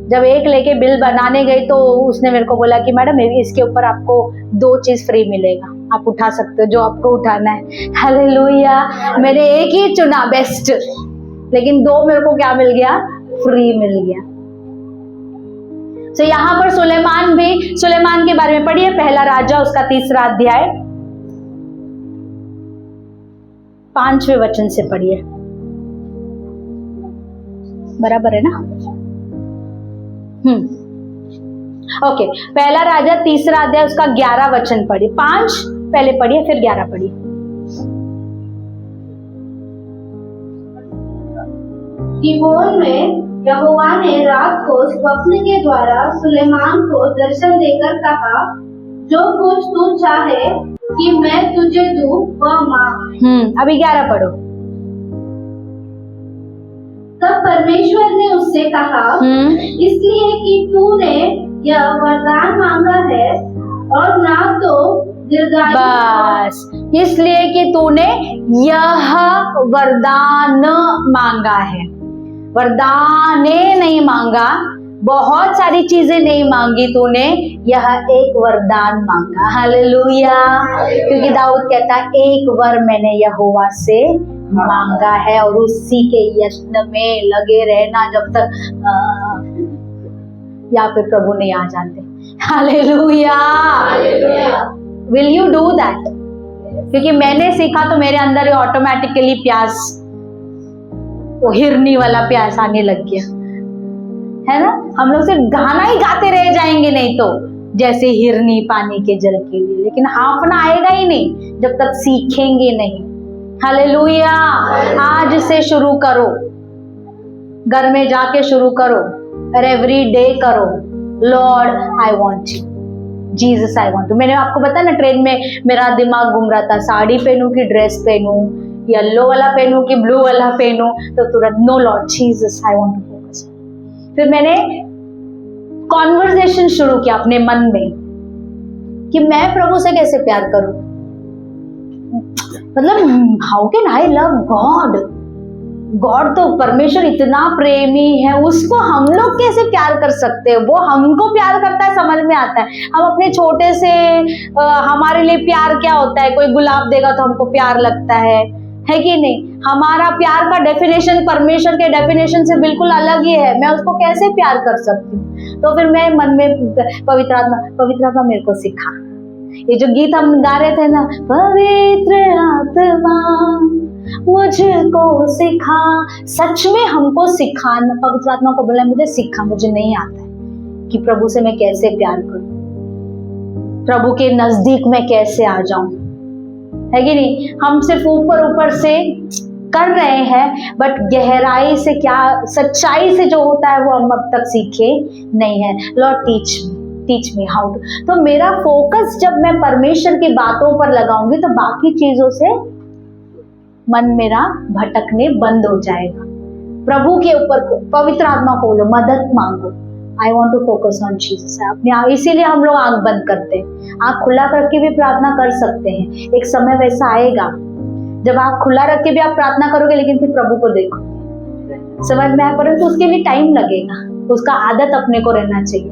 जब एक लेके बिल बनाने गई तो उसने मेरे को बोला कि मैडम इसके ऊपर आपको 2 चीज फ्री मिलेगा, आप उठा सकते हो जो आपको उठाना है। हालेलुया। मैंने एक ही चुना बेस्ट, लेकिन 2 मेरे को क्या मिल गया, फ्री मिल गया। तो यहाँ पर सुलेमान के बारे में पढ़िए, पहला राजा उसका 3रा अध्याय 5वें वचन से पढ़िए, बराबर है ना? ओके, पहला राजा 3रा अध्याय उसका 11 वचन पढ़िए। 5 पहले पढ़िए फिर 11 पढ़िए।
गिबोन में यहोवा ने रात को स्वप्न के द्वारा सुलेमान को दर्शन देकर कहा, जो कुछ तू चाहे कि मैं तुझे दूं वह मांग।
अभी 11 पढ़ो।
तब परमेश्वर ने उससे कहा, इसलिए कि तूने यह वरदान मांगा है और ना तो दीर्घायु,
बस इसलिए कि तूने यह वरदान मांगा है। वरदाने नहीं मांगा, बहुत सारी चीजें नहीं मांगी तूने, यह एक वरदान मांगा। हालेलुया। क्योंकि दाऊद कहता है एक वर मैंने यहोवा से मांगा है और उसी के यत्न में लगे रहना जब तक या फिर प्रभु नहीं आ जाते। Hallelujah. Will you do that? क्योंकि मैंने सीखा तो मेरे अंदर ऑटोमेटिकली प्यास, वो हिरनी वाला प्यास आने लग गया है ना। हम लोग सिर्फ गाना ही गाते रह जाएंगे नहीं तो, जैसे हिरनी पानी के जल के लिए, लेकिन हाफना आएगा ही नहीं जब तक सीखेंगे नहीं। हालेलुया। आज से शुरू करो, घर में जाके शुरू करो और एवरी डे करो, Lord I want you, Jesus I want you. मैंने आपको बताया ना, ट्रेन में मेरा दिमाग घूम रहा था, साड़ी पहनूं कि ड्रेस पहनूं, येलो वाला पहनूं कि ब्लू वाला पहनूं, तो तुरंत no Lord Jesus I want to focus. फिर मैंने कॉन्वर्सेशन शुरू किया अपने मन में कि मैं प्रभु से कैसे प्यार करूं, मतलब how can I love God. God तो परमेश्वर इतना प्रेमी है, उसको हम लोग कैसे प्यार कर सकते हैं? वो हमको प्यार करता है, समझ में आता है। हम अपने छोटे से हमारे लिए प्यार क्या होता है? कोई गुलाब देगा तो हमको प्यार लगता है कि नहीं? हमारा प्यार का डेफिनेशन परमेश्वर के डेफिनेशन से बिल्कुल अलग ही है। मैं उसको कैसे प्यार कर सकती हूँ? तो फिर मैं मन में पवित्र आत्मा मेरे को सिखा। ये जो गीत हम गा रहे थे ना, पवित्र आत्मा मुझको सिखा, सच में हमको सिखाना, पवित्र आत्मा को बोला मुझे सिखा, मुझे नहीं आता है कि प्रभु से मैं कैसे प्यार करूं, प्रभु के नजदीक में कैसे आ जाऊं, है कि नहीं? हम सिर्फ ऊपर से कर रहे हैं, बट गहराई से क्या, सच्चाई से जो होता है वो हम अब तक सीखे नहीं है। Lord teach me how to. तो मेरा फोकस जब मैं परमेश्वर की बातों पर लगाऊंगी तो बाकी चीजों से मन मेरा भटकने बंद हो जाएगा। प्रभु के ऊपर पवित्र आत्मा को बोलो, मदद मांगो, I want to focus on Jesus. अपने इसीलिए हम लोग आंख बंद करते हैं, आंख खुला करके भी प्रार्थना कर सकते हैं। एक समय वैसा आएगा जब आंख खुला रख के भी आप प्रार्थना करोगे, लेकिन फिर प्रभु को देखो, समझ में आया, परंतु उसके लिए टाइम लगेगा, उसका आदत अपने को रहना चाहिए।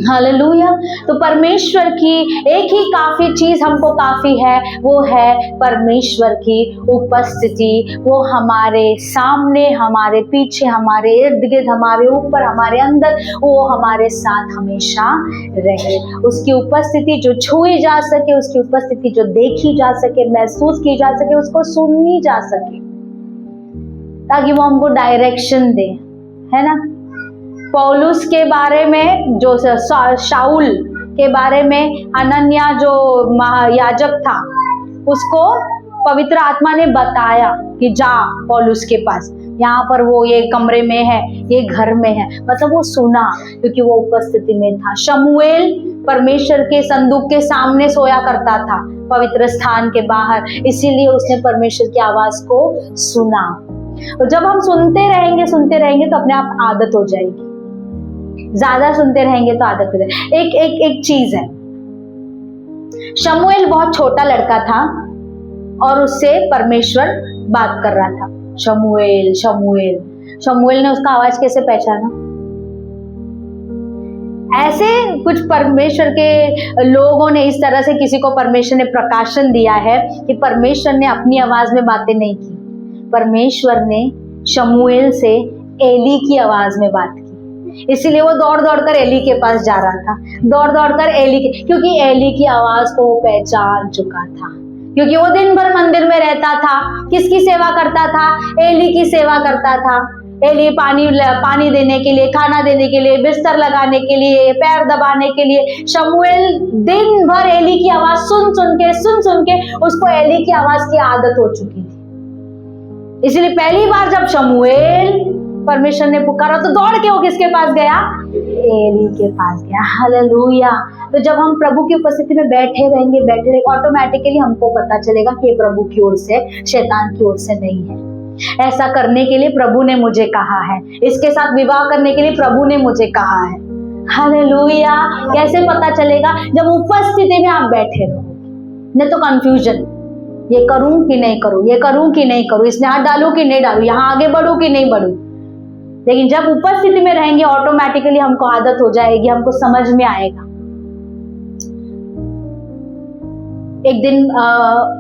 हालेलुया। तो परमेश्वर की एक ही काफी चीज हमको काफी है, वो है परमेश्वर की उपस्थिति। वो हमारे सामने, हमारे पीछे, हमारे इर्द गिर्द, हमारे ऊपर, हमारे अंदर, वो हमारे साथ हमेशा रहे। उसकी उपस्थिति जो छुई जा सके, उसकी उपस्थिति जो देखी जा सके, महसूस की जा सके, उसको सुनी जा सके, ताकि वो हमको डायरेक्शन दे, है ना। पौलुस के बारे में, जो शाऊल के बारे में, अनन्या जो महायाजक था, उसको पवित्र आत्मा ने बताया कि जा पौलुस के पास, यहाँ पर वो ये कमरे में है, ये घर में है। मतलब वो सुना क्योंकि वो उपस्थिति में था। शमूएल परमेश्वर के संदूक के सामने सोया करता था, पवित्र स्थान के बाहर, इसीलिए उसने परमेश्वर की आवाज को सुना। और जब हम सुनते रहेंगे तो अपने आप आदत हो जाएगी। ज्यादा सुनते रहेंगे तो आदत हो जाएगी। एक चीज है, शमूएल बहुत छोटा लड़का था और उससे परमेश्वर बात कर रहा था। शमूएल ने उसका आवाज कैसे पहचाना? ऐसे कुछ परमेश्वर के लोगों ने इस तरह से किसी को परमेश्वर ने प्रकाशन दिया है कि परमेश्वर ने अपनी आवाज में बातें नहीं की, परमेश्वर ने शमूएल से एली की आवाज में बात की। इसीलिए वो दौड़ कर एली के पास जा रहा था, दौड़ कर एली के, क्योंकि एली की आवाज को वो पहचान चुका था क्योंकि वो दिन भर मंदिर में रहता था। किसकी सेवा करता था? एली की सेवा करता था। एली पानी देने के लिए, खाना देने के लिए, बिस्तर लगाने के लिए, पैर दबाने के लिए। शमूएल दिन भर एली की आवाज सुन सुन के उसको एली की आवाज की आदत हो चुकी थी। इसलिए पहली बार जब शमूएल परमेश्वर ने पुकारा तो दौड़ के वो किसके पास गया? एली के पास गया। हालेलुया। तो जब हम प्रभु की उपस्थिति में बैठे रहेंगे ऑटोमेटिकली हमको पता चलेगा कि ये प्रभु की ओर से, शैतान की ओर से नहीं है। ऐसा करने के लिए प्रभु ने मुझे कहा है, इसके साथ विवाह करने के लिए प्रभु ने मुझे कहा है। हालेलुया। कैसे पता चलेगा? जब उपस्थिति में आप बैठे रहोगे। नहीं तो कंफ्यूजन, ये करूं कि नहीं करूं, ये करूं कि नहीं करूं, इसमें हाथ डालूं कि नहीं डालूं, यहाँ आगे बढ़ूं कि नहीं बढ़ूं। लेकिन जब उपस्थिति में रहेंगे ऑटोमेटिकली हमको आदत हो जाएगी, हमको समझ में आएगा। एक दिन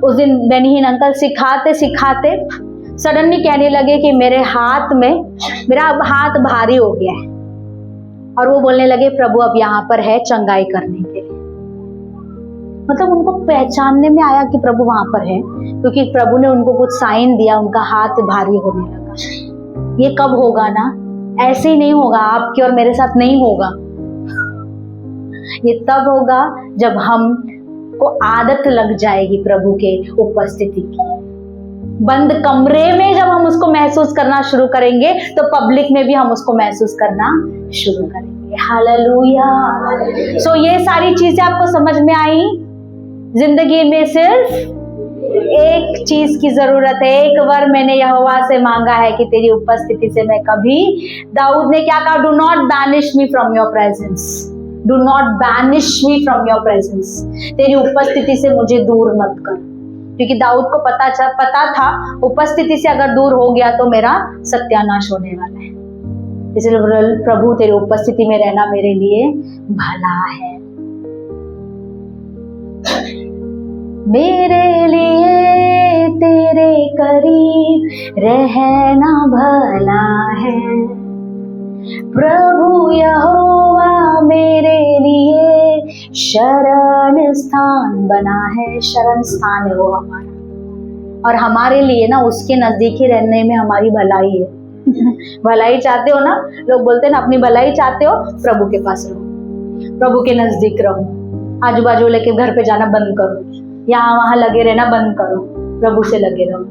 उस दिन बेनीहीन अंकल सिखाते सडनली कहने लगे कि मेरा हाथ भारी हो गया है, और वो बोलने लगे प्रभु अब यहाँ पर है चंगाई करने के लिए। मतलब उनको पहचानने में आया कि प्रभु वहां पर है, क्योंकि प्रभु ने उनको कुछ साइन दिया, उनका हाथ भारी होने लगा। ये कब होगा ना? ऐसे ही नहीं होगा, आपके और मेरे साथ नहीं होगा। ये तब होगा जब हमको आदत लग जाएगी प्रभु के उपस्थिति की। बंद कमरे में जब हम उसको महसूस करना शुरू करेंगे तो पब्लिक में भी हम उसको महसूस करना शुरू करेंगे। हालेलुया। सो ये सारी चीजें आपको समझ में आई। जिंदगी में सिर्फ एक चीज की जरूरत है। एक बार मैंने यहोवा से मांगा है कि तेरी उपस्थिति से मैं कभी, दाऊद ने क्या कहा? Do not banish me from your presence, do not banish me from your presence. तेरी उपस्थिति से मुझे दूर मत कर, क्योंकि दाऊद को पता था उपस्थिति से अगर दूर हो गया तो मेरा सत्यानाश होने वाला है। इसलिए प्रभु तेरी उपस्थिति में रहना मेरे लिए भला है। मेरे लिए तेरे करीब रहना भला है, प्रभु यहोवा मेरे लिए शरण स्थान बना है। शरण स्थान है वो हमारा, और हमारे लिए ना उसके नजदीक ही रहने में हमारी भलाई है। भलाई चाहते हो ना, लोग बोलते हैं ना अपनी भलाई चाहते हो, प्रभु के पास रहो, प्रभु के नजदीक रहो। आजू बाजू लेके घर पे जाना बंद करो, यहाँ वहां लगे रहना बंद करो, प्रभु से लगे रहो,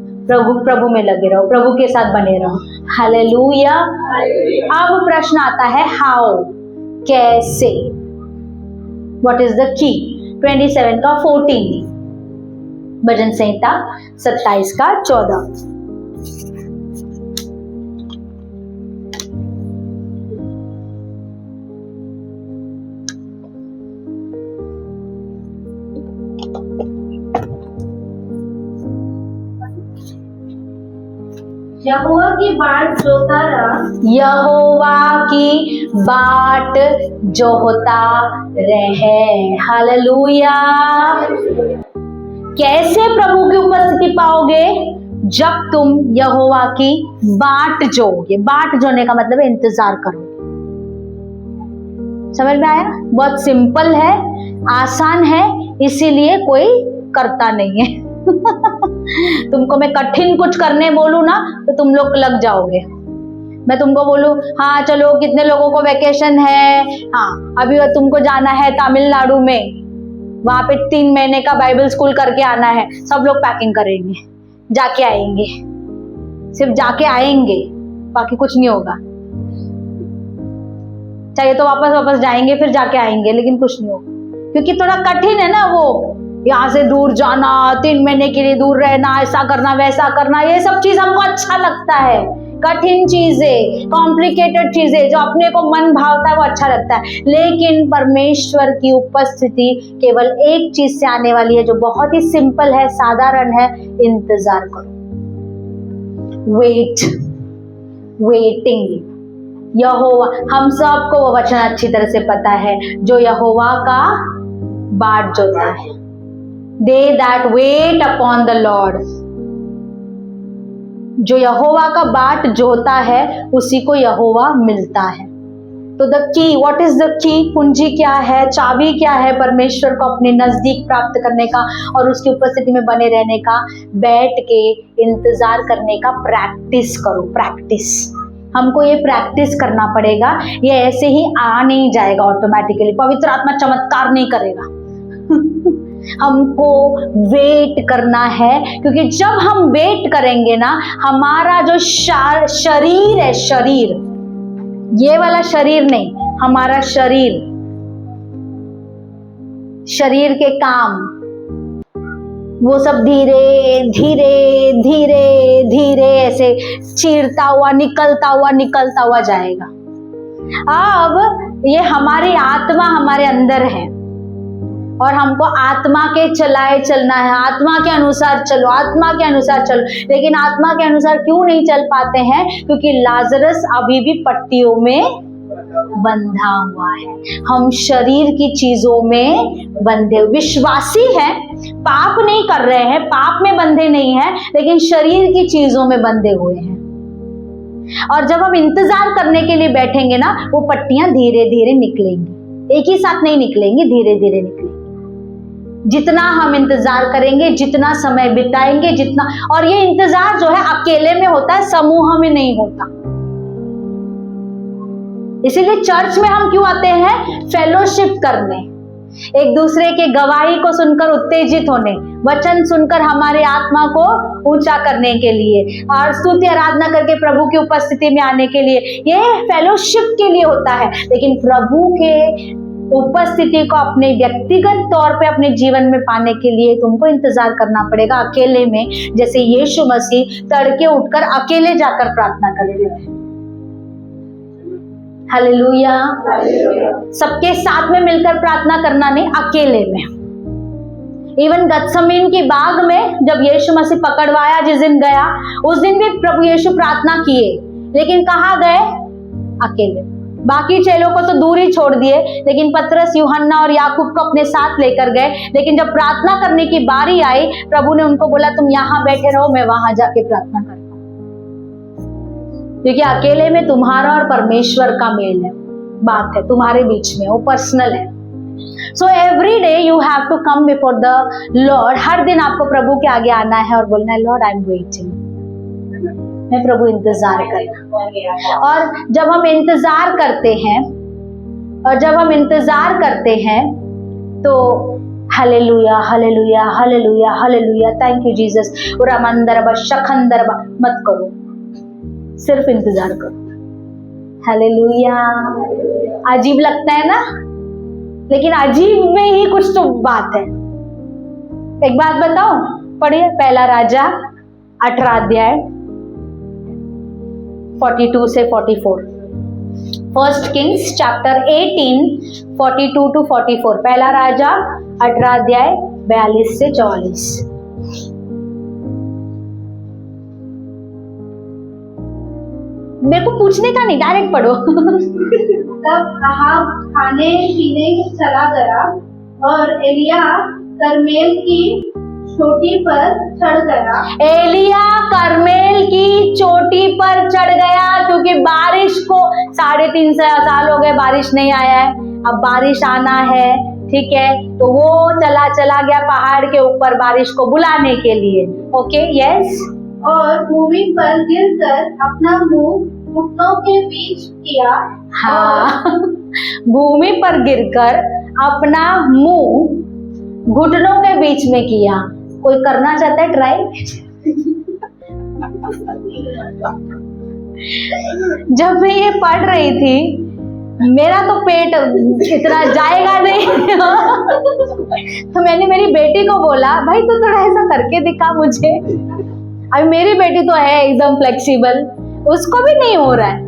प्रभु में लगे रहो, प्रभु के साथ बने रहो। हालेलुया। अब प्रश्न आता है हाउ, कैसे? What is the key? 27 का 14, भजन संहिता 27 का 14।
यहोवा की बाट जोता रहा,
यहोवा की बाट जोता रहे। हालेलुया। कैसे प्रभु की उपस्थिति पाओगे? जब तुम यहोवा की बाट जोगे। बाट जोने का मतलब है इंतजार करो। समझ में आया? बहुत सिंपल है, आसान है, इसीलिए कोई करता नहीं है। तुमको मैं कठिन कुछ करने बोलूं ना तो तुम लोग लग जाओगे। मैं तुमको बोलूं हाँ चलो कितने लोगों को वैकेशन है, हाँ अभी तुमको जाना है तमिलनाडु में, वहां पे 3 महीने का बाइबल स्कूल करके आना है, सब लोग पैकिंग करेंगे, जाके आएंगे, सिर्फ जाके आएंगे, बाकी कुछ नहीं होगा। चाहिए तो वापस जाएंगे, फिर जाके आएंगे, लेकिन कुछ नहीं होगा, क्योंकि थोड़ा कठिन है ना वो, यहाँ से दूर जाना, 3 महीने के लिए दूर रहना, ऐसा करना वैसा करना, ये सब चीज हमको अच्छा लगता है। कठिन चीजें, कॉम्प्लिकेटेड चीजें जो अपने को मन भावता है वो अच्छा लगता है। लेकिन परमेश्वर की उपस्थिति केवल एक चीज से आने वाली है जो बहुत ही सिंपल है, साधारण है। इंतजार करो, वेटिंग। यहोवा, हम सबको वो वचन अच्छी तरह से पता है, जो यहोवा का बाट जोता है। They that wait upon the Lord, जो यहोवा का बाट जोता है उसी को यहोवा मिलता है। तो the key, what is the key? कुंजी क्या है, चाबी क्या है परमेश्वर को अपने नजदीक प्राप्त करने का और उसकी उपस्थिति में बने रहने का? बैठ के इंतजार करने का प्रैक्टिस करो। प्रैक्टिस, हमको ये प्रैक्टिस करना पड़ेगा। ये ऐसे ही आ नहीं जाएगा ऑटोमेटिकली। पवित्र आत्मा चमत्कार नहीं करेगा। हमको वेट करना है, क्योंकि जब हम वेट करेंगे ना, हमारा जो शरीर है, शरीर, ये वाला शरीर नहीं, हमारा शरीर के काम, वो सब धीरे धीरे धीरे धीरे ऐसे चीरता हुआ निकलता हुआ जाएगा। अब ये हमारी आत्मा हमारे अंदर है और हमको आत्मा के चलाए चलना है। आत्मा के अनुसार चलो, आत्मा के अनुसार चलो। लेकिन आत्मा के अनुसार क्यों नहीं चल पाते हैं? क्योंकि लाजरस अभी भी पट्टियों में बंधा हुआ है। हम शरीर की चीजों में बंधे, विश्वासी हैं, पाप नहीं कर रहे हैं, पाप में बंधे नहीं हैं, लेकिन शरीर की चीजों में बंधे हुए हैं। और जब हम इंतजार करने के लिए बैठेंगे ना, वो पट्टियां धीरे धीरे निकलेंगी, एक ही साथ नहीं निकलेंगी, धीरे धीरे निकलेंगी। जितना हम इंतजार करेंगे, जितना समय बिताएंगे, जितना, और ये इंतजार जो है अकेले में होता है, समूह में नहीं होता। इसीलिए चर्च में हम क्यों आते हैं? फेलोशिप करने, एक दूसरे के गवाही को सुनकर उत्तेजित होने, वचन सुनकर हमारे आत्मा को ऊंचा करने के लिए, और स्तुति आराधना करके प्रभु की उपस्थिति में आने के लिए। ये फेलोशिप के लिए होता है। लेकिन प्रभु के उपस्थिति को अपने व्यक्तिगत तौर पे अपने जीवन में पाने के लिए तुमको इंतजार करना पड़ेगा, अकेले में। जैसे यीशु मसीह तड़के उठकर अकेले जाकर प्रार्थना करते थे। हालेलुया। सबके साथ में मिलकर प्रार्थना करना नहीं, अकेले में। इवन गत्समनीन की बाग में जब यीशु मसीह पकड़वाया, जिस दिन गया, उस दिन भी प्रभु यीशु प्रार्थना किए, लेकिन कहाँ गए? अकेले। बाकी चेलों को तो दूर ही छोड़ दिए, लेकिन पतरस, यूहन्ना और याकूब को अपने साथ लेकर गए। लेकिन जब प्रार्थना करने की बारी आई, प्रभु ने उनको बोला तुम यहाँ बैठे रहो, मैं वहां जाके प्रार्थना करता हूँ। क्योंकि अकेले में तुम्हारा और परमेश्वर का मेल है, बात है तुम्हारे बीच में, वो पर्सनल है। So every day you have to come before the Lord. हर दिन आपको प्रभु के आगे आना है और बोलना है, लॉर्ड आई एम वेटिंग, मैं प्रभु इंतजार करना। और जब हम इंतजार करते हैं तो hallelujah hallelujah hallelujah hallelujah, thank you Jesus, उरामंदरबा शखंदरबा मत करो, सिर्फ इंतजार करो। हालेलुया। अजीब लगता है ना, लेकिन अजीब में ही कुछ तो बात है। एक बात बताओ, पढ़िए पहला राजा 18 अध्याय 42 से 44। First Kings chapter 18 42 to 44। पहला राजा 18 अध्याय 42 से 44। मेरे को पूछने का नहीं, डायरेक्ट पढ़ो।
तब अहाब खाने पीने चला गया और एलिया करमेल की चोटी पर चढ़ गया।
एलिया करमेल की चोटी पर चढ़ गया, क्योंकि बारिश को 3.5 साल हो गए, बारिश नहीं आया है, अब बारिश आना है, ठीक है। तो वो चला गया पहाड़ के ऊपर बारिश को बुलाने के लिए। Okay, yes.
और भूमि पर गिरकर अपना मुंह घुटनों के बीच किया।
हाँ, भूमि पर गिरकर अपना मुंह घुटनों के बीच में किया। कोई करना चाहता है ट्राई? जब मैं ये पढ़ रही थी, मेरा तो पेट इतना जाएगा नहीं। तो मैंने मेरी बेटी को बोला, भाई तू थोड़ा ऐसा करके दिखा मुझे। अभी मेरी बेटी तो है एकदम फ्लेक्सिबल, उसको भी नहीं हो रहा है।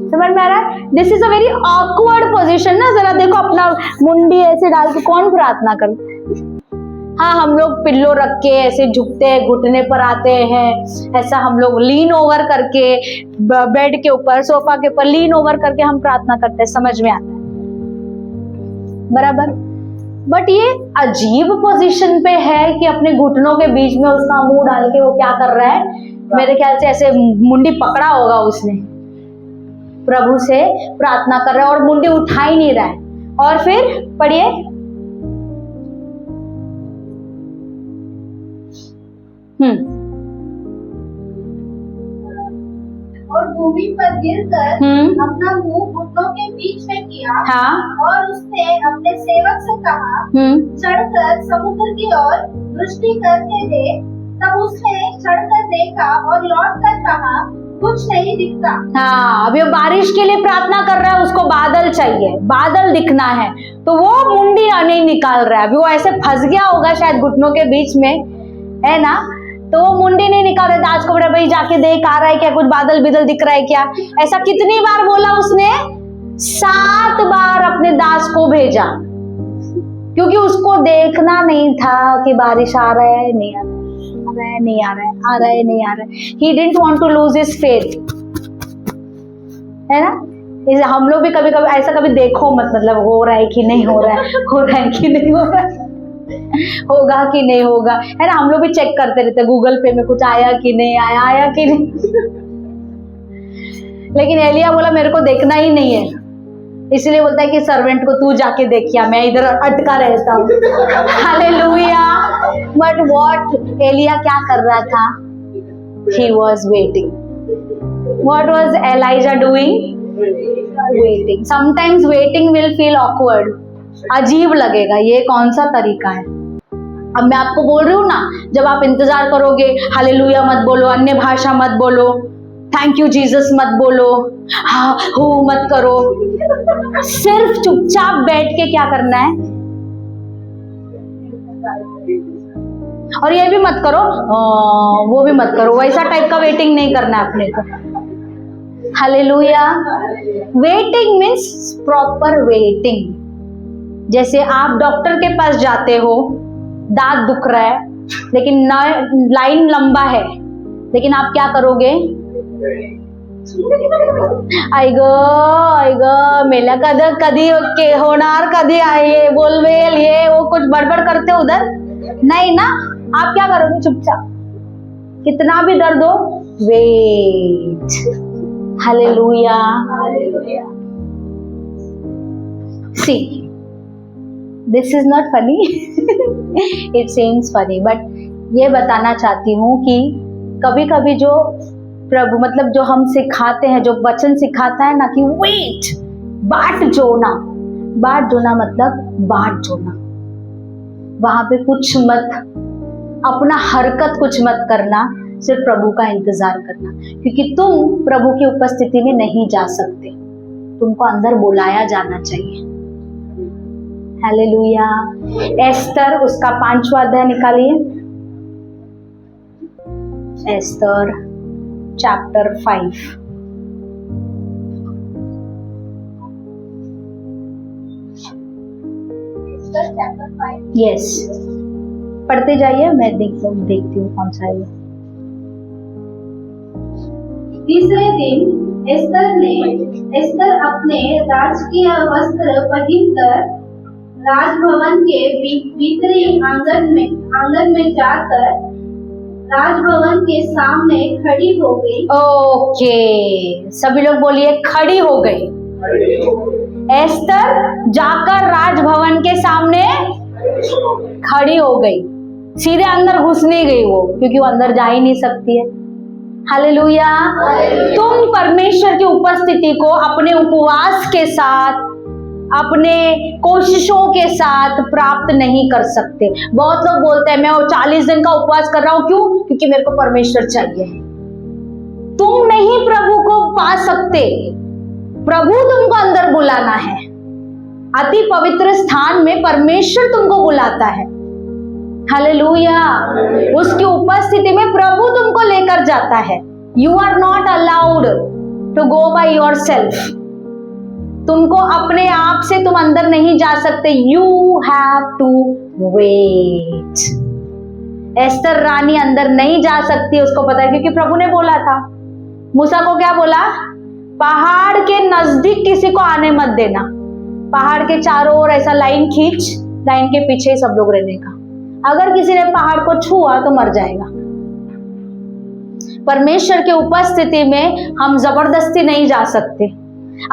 समझ में आ रहा है? This is a very awkward position ना। जरा देखो, अपना मुंडी ऐसे डाल के कौन प्रार्थना कर। हाँ, हम लोग पिल्लो रख के ऐसे झुकते हैं, घुटने पर आते हैं, ऐसा हम लोग लीन ओवर करके बेड के ऊपर, सोफा के ऊपर लीन ओवर करके हम प्रार्थना करते हैं, समझ में आता है बराबर। बट ये अजीब पोजीशन पे है कि अपने घुटनों के बीच में उसका मुंह डाल के वो क्या कर रहा है। मेरे ख्याल से ऐसे मुंडी पकड़ा होगा उसने, प्रभु से प्रार्थना कर रहा है और मुंडी उठा ही नहीं रहा है। और फिर पढ़िए,
और भूमि पर गिरकर अपना मुंह घुटनों के बीच में किया।
हाँ।
और उसने अपने सेवक से कहा, चढ़कर समुद्र की ओर दृष्टि करके दे। तब उसने चढ़कर देखा और लौटकर कहा, कुछ नहीं दिखता।
हाँ, अभी वो बारिश के लिए प्रार्थना कर रहा है, उसको बादल चाहिए, बादल दिखना है, तो वो मुंडी नहीं निकाल रहा है। अभी वो ऐसे फंस गया होगा शायद घुटनों के बीच में, है ना, तो वो मुंडी नहीं निकाल रहा था। आज को बोला भाई जाके देख आ रहा है क्या, कुछ बादल बिदल दिख रहा है क्या। ऐसा कितनी बार बोला उसने? 7 बार अपने दास को भेजा, क्योंकि उसको देखना नहीं था कि बारिश आ रहा है नहीं आ रहा है, नहीं आ रहा है, आ रहा है नहीं आ रहा है। He didn't want to lose his faith, है ना। इसे हम लोग भी कभी कभी ऐसा कभी देखो मत, मतलब हो रहा है कि नहीं हो रहा है, हो रहा है कि नहीं हो रहा है, होगा कि नहीं होगा, है ना। हम लोग भी चेक करते रहते, गूगल पे में कुछ आया कि नहीं आया, आया कि नहीं। लेकिन एलिया बोला मेरे को देखना ही नहीं है, इसलिए बोलता है कि सर्वेंट को तू जाके देखिया, मैं इधर अटका रहता हूँ। हालेलुया। बट व्हाट, एलिया क्या कर रहा था? He was waiting. What was Elijah doing? Waiting. Sometimes waiting will feel awkward. अजीब लगेगा, ये कौन सा तरीका है। अब मैं आपको बोल रही हूँ ना, जब आप इंतजार करोगे, हालेलुया मत बोलो, अन्य भाषा मत बोलो, थैंक यू जीसस मत बोलो, हाँ हो मत करो, सिर्फ चुपचाप बैठ के क्या करना है। और ये भी मत करो, वो भी मत करो, वैसा टाइप का वेटिंग नहीं करना है अपने को। Hallelujah. Waiting means proper waiting. जैसे आप डॉक्टर के पास जाते हो, दांत दुख रहा है लेकिन लाइन लंबा है, लेकिन आप क्या करोगे? ऐग मेला कदी होणार कदी आहे बोलवेल, ये वो कुछ बड़बड़ करते उधर नहीं ना। आप क्या करोगे? चुपचाप, कितना भी दर्द हो, wait. Hallelujah. See, this is not funny, it seems funny, but ये बताना चाहती हूँ कि कभी कभी जो प्रभु मतलब जो हम सिखाते हैं, जो वचन सिखाता है ना कि वेट, बाट जोना, बाट जोना मतलब बाट जोना, वहां पे कुछ मत, अपना हरकत कुछ मत करना, सिर्फ प्रभु का इंतजार करना, क्योंकि तुम प्रभु की उपस्थिति में नहीं जा सकते, तुमको अंदर बुलाया जाना चाहिए। हालेलुया। एस्तर, उसका 5वां अध्याय निकालिए, एस्तर चैप्टर 5। यस, पढ़ते जाइए, मैं देखती हूँ कौन सा है।
तीसरे दिन एस्तर अपने राजकीय वस्त्र पहनकर राजभवन के भीतरी आंगन में जाकर राजभवन के सामने खड़ी हो गई।
ओके, सभी लोग बोलिए खड़ी हो गई। एस्तर जाकर राजभवन के सामने खड़ी हो गई, सीधे अंदर घुस नहीं गई वो, क्योंकि वो अंदर जा ही नहीं सकती है। हालेलुया। तुम परमेश्वर की उपस्थिति को अपने उपवास के साथ, अपने कोशिशों के साथ प्राप्त नहीं कर सकते। बहुत लोग बोलते हैं मैं 40 दिन का उपवास कर रहा हूं, क्यों? क्योंकि मेरे को परमेश्वर चाहिए। तुम नहीं प्रभु को पा सकते, प्रभु तुमको अंदर बुलाना है। अति पवित्र स्थान में परमेश्वर तुमको बुलाता है। हालेलुया। उसकी उपस्थिति में प्रभु तुमको लेकर जाता है। You are not allowed to go by yourself. तुमको अपने आप से तुम अंदर नहीं जा सकते। You have to wait. Esther रानी अंदर नहीं जा सकती, उसको पता है, क्योंकि प्रभु ने बोला था। मूसा को क्या बोला? पहाड़ के नजदीक किसी को आने मत देना, पहाड़ के चारों ओर ऐसा लाइन खींच, लाइन के पीछे ही सब लोग रहने का। अगर किसी ने पहाड़ को छुआ तो मर जाएगा। परमेश्वर की उपस्थिति में हम जबरदस्ती नहीं जा सकते।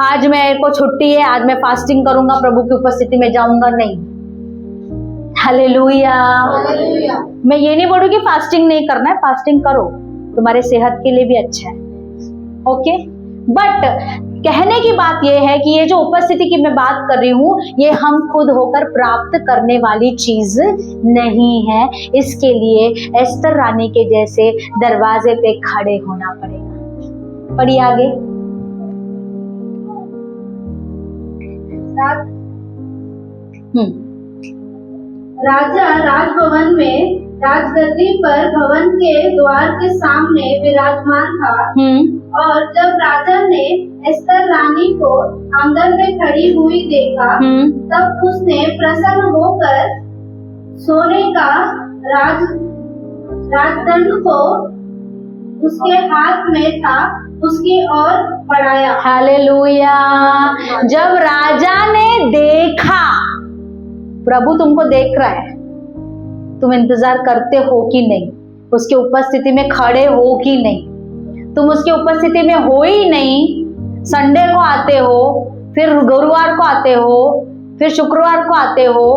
आज मेरे को छुट्टी है, आज मैं फास्टिंग करूंगा, प्रभु की उपस्थिति में जाऊंगा, नहीं। हालेलुया। मैं ये नहीं बोलूँ कि फास्टिंग नहीं करना है, फास्टिंग करो, तुम्हारे सेहत के लिए भी अच्छा है, ओके। बट कहने की बात यह है कि ये जो उपस्थिति की मैं बात कर रही हूँ, ये हम खुद होकर प्राप्त करने वाली चीज नहीं है। इसके लिए एस्तर रानी के जैसे दरवाजे पे खड़े होना पड़ेगा। पढ़िए आगे।
राजा राजभवन में राजगद्दी पर भवन के द्वार के सामने विराजमान था। और जब राजा ने एस्तर रानी को आंगन में खड़ी हुई देखा, तब उसने प्रसन्न होकर सोने का राजदंड को उसके हाथ में था उसकी ओर बढ़ाया।
हालेलुया। जब राजा ने देखा, प्रभु तुमको देख रहा है, तुम इंतजार करते हो कि नहीं, उसकी उपस्थिति में खड़े हो कि नहीं। तुम उसकी उपस्थिति में हो ही नहीं, संडे को आते हो, फिर गुरुवार को आते हो, फिर शुक्रवार को आते हो,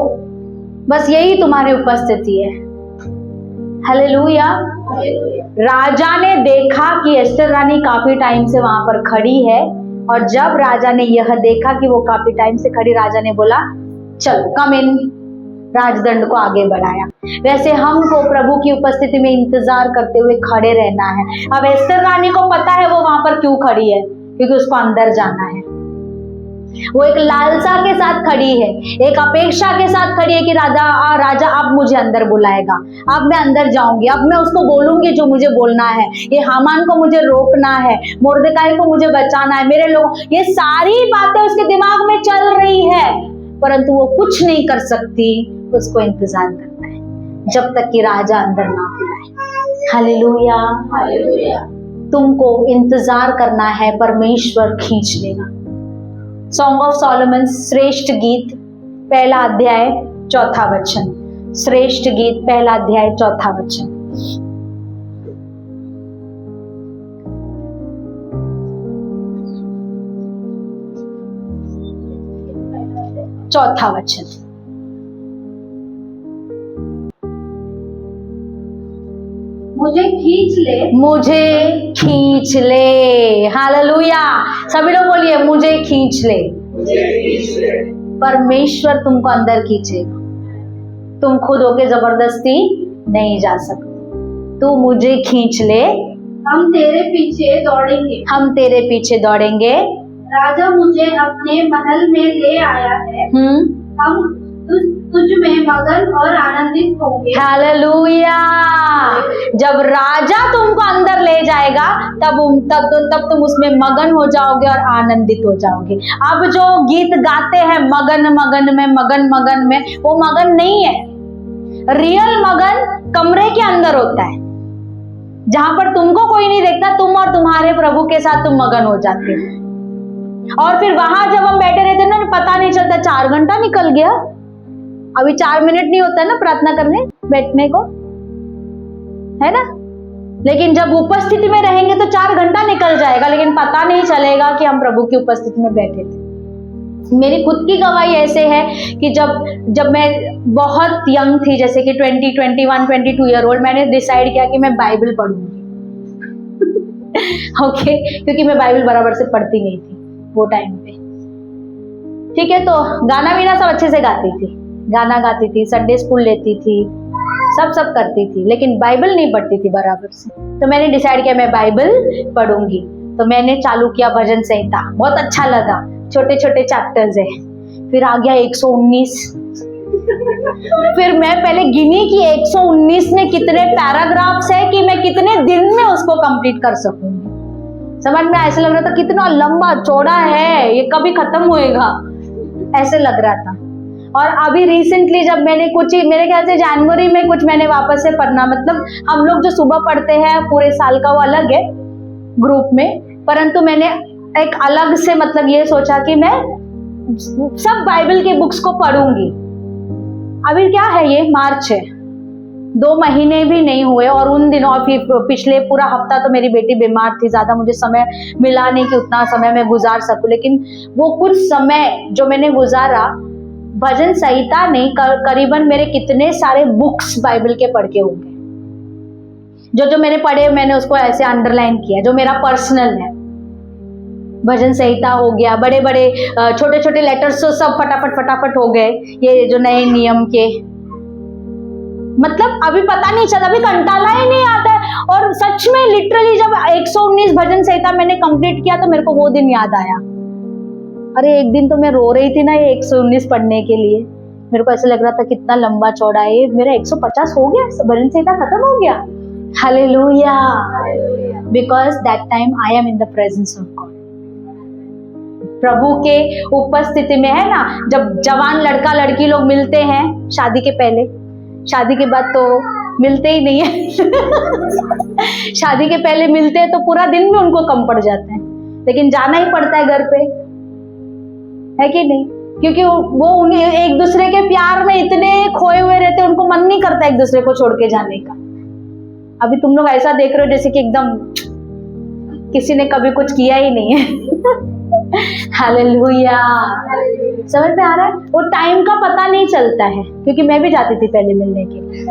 बस यही तुम्हारी उपस्थिति है। हालेलुया। राजा ने देखा कि एस्तर रानी काफी टाइम से वहां पर खड़ी है, और जब राजा ने यह देखा कि वो काफी टाइम से खड़ी, राजा ने बोला चलो कम इन, राजदंड को आगे बढ़ाया। वैसे हमको प्रभु की उपस्थिति में इंतजार करते हुए खड़े रहना है। अब एस्तर रानी को पता है वो वहां पर क्यों खड़ी है, क्योंकि उसको अंदर जाना है। वो एक लालसा के साथ खड़ी है, एक अपेक्षा के साथ खड़ी है कि राजा अब मुझे अंदर बुलाएगा, अब मैं अंदर जाऊंगी, अब मैं उसको बोलूंगी जो मुझे बोलना है, ये हामान को मुझे रोकना है, मुर्दकाई को मुझे बचाना है, मेरे लोग, ये सारी बातें उसके दिमाग में चल रही है, परंतु वो कुछ नहीं कर सकती। उसको इंतजार करना है जब तक कि राजा अंदर ना बुलाए। हालेलुया। हालेलुया। तुमको इंतजार करना है, परमेश्वर खींच लेगा। सॉन्ग ऑफ सोलोमन श्रेष्ठ गीत पहला अध्याय 4 वचन। श्रेष्ठ गीत पहला अध्याय 4 वचन। चौथा वचन।
मुझे खींच ले,
मुझे खींच ले। हालेलुया। सभी लोग बोलिए मुझे खींच ले। परमेश्वर तुमको अंदर खींचेगा, तुम खुद होके जबरदस्ती नहीं जा सकते। तू मुझे खींच ले,
हम तेरे पीछे दौड़ेंगे,
हम तेरे पीछे दौड़ेंगे।
राजा मुझे अपने महल में ले आया है, हम तुझ में मगन और आनंदित होंगे।
हालेलुया। जब राजा तुमको अंदर ले जाएगा तब तुम उसमें मगन हो जाओगे और आनंदित हो जाओगे। अब जो गीत गाते हैं मगन मगन में, मगन मगन में, वो मगन नहीं है। रियल मगन कमरे के अंदर होता है, जहां पर तुमको कोई नहीं देखता, तुम और तुम्हारे प्रभु के साथ तुम मगन हो जाते हो। और फिर वहां जब हम बैठे रहते ना, पता नहीं चलता 4 घंटा निकल गया। अभी 4 मिनट नहीं होता ना प्रार्थना करने बैठने को, है ना। लेकिन जब उपस्थिति में रहेंगे तो 4 घंटा निकल जाएगा, लेकिन पता नहीं चलेगा कि हम प्रभु की उपस्थिति में बैठे थे। मेरी खुद की गवाही ऐसे है कि जब मैं बहुत यंग थी, जैसे कि 20, 21, 22 ईयर ओल्ड, मैंने डिसाइड किया कि मैं बाइबल पढ़ूंगी। ओके, क्योंकि मैं बाइबल बराबर से पढ़ती नहीं थी वो टाइम पे। ठीक है, तो गाना वीना सब अच्छे से गाती थी, गाना गाती थी, संडे स्कूल लेती थी, सब करती थी, लेकिन बाइबल नहीं पढ़ती थी बराबर से। तो मैंने डिसाइड किया मैं बाइबल पढ़ूंगी। तो मैंने चालू किया भजन संहिता, बहुत अच्छा लगा, छोटे छोटे चैप्टर्स है। फिर आ गया 119। फिर मैं पहले गिनी कि 119 में कितने पैराग्राफ्स है कि मैं कितने दिन में उसको कंप्लीट कर सकूंगी। समझ में ऐसे लग रहा था कितना लंबा चौड़ा है, ये कभी खत्म होएगा, ऐसे लग रहा था। और अभी रिसेंटली जब मैंने कुछ, मेरे ख्याल से जनवरी में कुछ मैंने वापस से पढ़ना, मतलब हम लोग जो सुबह पढ़ते हैं पूरे साल का वो अलग है ग्रुप में, परंतु मैंने एक अलग से मतलब ये सोचा कि मैं सब बाइबल के बुक्स को पढ़ूंगी। अभी क्या है, ये मार्च है, 2 महीने भी नहीं हुए और उन दिनों फिर पिछले पूरा हफ्ता तो मेरी बेटी बीमार थी, ज्यादा मुझे समय मिला नहीं कि उतना समय मैं गुजार सकूं, लेकिन वो कुछ समय जो मैंने गुजारा भजन संहिता ने करीबन मेरे कितने सारे बुक्स बाइबल के पढ़ के होंगे, जो मैंने पढ़े मैंने उसको ऐसे अंडरलाइन किया, जो मेरा पर्सनल है। भजन संहिता हो गया, बड़े बड़े छोटे छोटे लेटर्स तो सब फटाफट हो गए, ये जो नए नियम के, मतलब अभी पता नहीं चला, अभी कंटाला ही नहीं आता है। और सच में लिटरली जब 119 भजन संहिता मैंने कंप्लीट किया तो मेरे को वो दिन याद आया, अरे एक दिन तो मैं रो रही थी ना ये 119 पढ़ने के लिए, मेरे को ऐसा लग रहा था कितना लंबा चौड़ा है, मेरा 150 हो गया, भजन संहिता खत्म हो गया। Hallelujah, because that time I am in the presence of God. प्रभु के उपस्थिति में, है ना, जब जवान लड़का लड़की लोग मिलते हैं शादी के पहले, शादी के बाद तो मिलते ही नहीं है शादी के पहले मिलते हैं तो पूरा दिन भी उनको कम पड़ जाते हैं, लेकिन जाना ही पड़ता है घर पे, है कि नहीं, क्योंकि वो उन्हें एक दूसरे के प्यार में इतने खोए हुए रहते हैं, उनको मन नहीं करता एक दूसरे को छोड़ के जाने का। अभी तुम लोग ऐसा देख रहे हो जैसे कि एकदम किसी ने कभी कुछ किया ही नहीं है हालेलुया, समझ में आ रहा है? वो टाइम का पता नहीं चलता है, क्योंकि मैं भी जाती थी पहले मिलने के लिए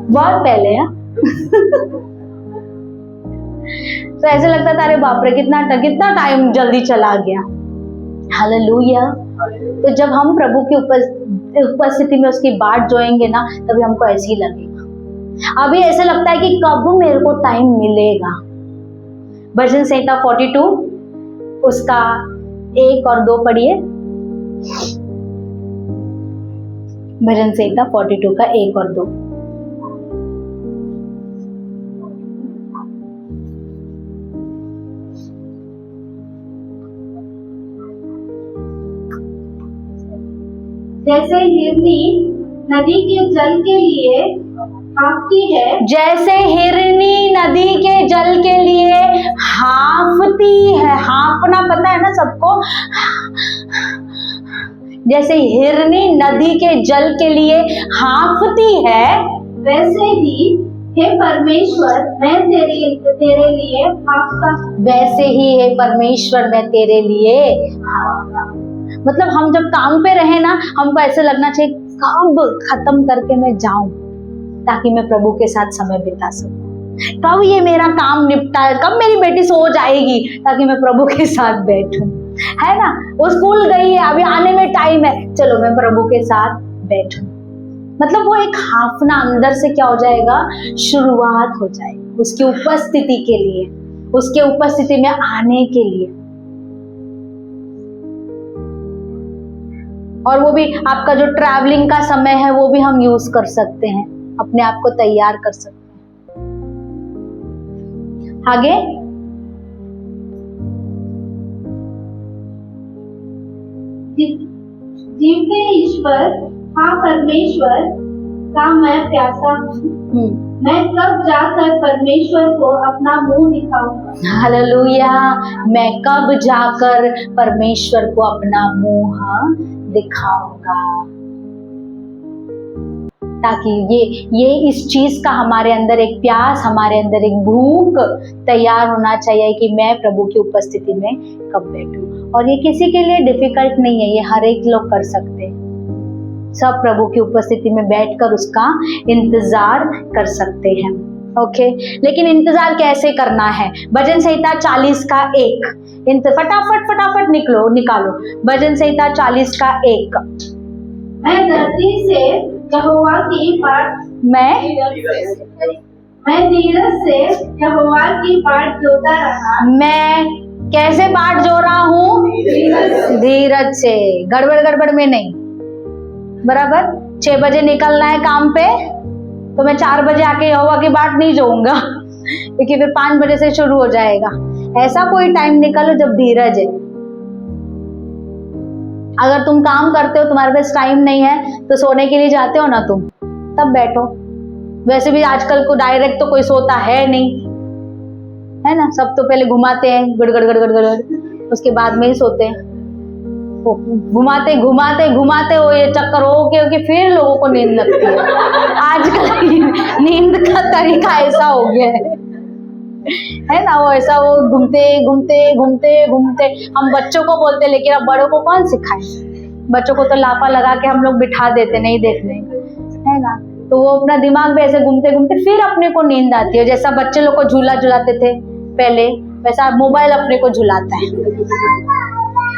बहुत पहले है तो ऐसे लगता था अरे बाप रे कितना टाइम जल्दी चला गया। हालेलुया। तो जब हम प्रभु की उपस्थिति में उसकी बाट जोएंगे ना, तभी हमको ऐसे ही लगेगा। अभी ऐसे लगता है कि कब मेरे को टाइम मिलेगा। भजन संहिता 42 उसका 1 और 2 पढ़िए। भजन संहिता 42 का 1 और 2।
जैसे हिरनी नदी के जल के लिए हाँफती है,
जैसे हिरनी नदी के जल के लिए हाँफती है। हाँफना पता है ना सबको, जैसे हिरनी नदी के जल के लिए हाँफती है,
वैसे ही हे परमेश्वर मैं तेरे लिए हाँफता।
वैसे ही हे परमेश्वर मैं तेरे लिए हाँफता। मतलब हम जब काम पे रहे ना, हमको ऐसे लगना चाहिए कब खत्म करके मैं जाऊं, ताकि मैं प्रभु के साथ समय बिता सकूं। कब ये मेरा काम निपटा है, कब मेरी बेटी सो जाएगी, ताकि मैं प्रभु के साथ बैठूं, है ना। वो स्कूल गई है, अभी आने में टाइम है, चलो मैं प्रभु के साथ बैठूं। मतलब वो एक हाफना अंदर से क्या हो जाएगा, शुरुआत हो जाएगी उसकी उपस्थिति के लिए, उसके उपस्थिति में आने के लिए। और वो भी आपका जो ट्रैवलिंग का समय है वो भी हम यूज कर सकते हैं, अपने आप को तैयार कर सकते हैं। आगे
जीवते ईश्वर, हाँ परमेश्वर का मैं प्यासा हूँ, मैं कब जाकर परमेश्वर को अपना मुंह दिखाऊंगा।
हालेलुया, मैं कब जाकर परमेश्वर को अपना मुंह दिखाऊंगा, ताकि ये इस चीज का हमारे अंदर एक प्यास, हमारे अंदर एक भूख तैयार होना चाहिए कि मैं प्रभु की उपस्थिति में कब बैठूं। और ये किसी के लिए डिफिकल्ट नहीं है, ये हर एक लोग कर सकते हैं। सब प्रभु की उपस्थिति में बैठकर उसका इंतजार कर सकते हैं। ओके, लेकिन इंतजार कैसे करना है? भजन संहिता 40 का 1, फटाफट निकालो। भजन संहिता 40 का 1।
मैं धरती से यहोवा की बाट, मैं धीरज से यहोवा की बाट जोता रहा।
मैं कैसे बाट जो रहा हूँ? धीरज से, गड़बड़ में नहीं। बराबर 6 बजे निकलना है काम पे, तो मैं 4 बजे आके यहोवा की बाट नहीं जोऊंगा क्योंकि फिर 5 बजे से शुरू हो जाएगा। ऐसा कोई टाइम निकालो जब धीरज है। अगर तुम काम करते हो, तुम्हारे पास टाइम नहीं है, तो सोने के लिए जाते हो ना तुम, तब बैठो। वैसे भी आजकल को डायरेक्ट तो कोई सोता है नहीं, है ना। सब तो पहले घुमाते हैं गड़गड़, उसके बाद में ही सोते हैं। घुमाते घुमाते घुमाते वो ये चक्कर हो के फिर लोगों को नींद लगती है। आजकल नींद का तरीका ऐसा हो गया है ना, वो ऐसा वो घूमते घूमते घूमते घूमते हम बच्चों को बोलते, लेकिन अब बड़ों को कौन सिखाए? बच्चों को तो लाफा लगा के हम लोग बिठा देते, नहीं देखने, है ना। तो वो अपना दिमाग में ऐसे घूमते घूमते फिर अपने को नींद आती है। जैसा बच्चे लोग को झूला झुलाते थे पहले, वैसा मोबाइल अपने को झुलाता है।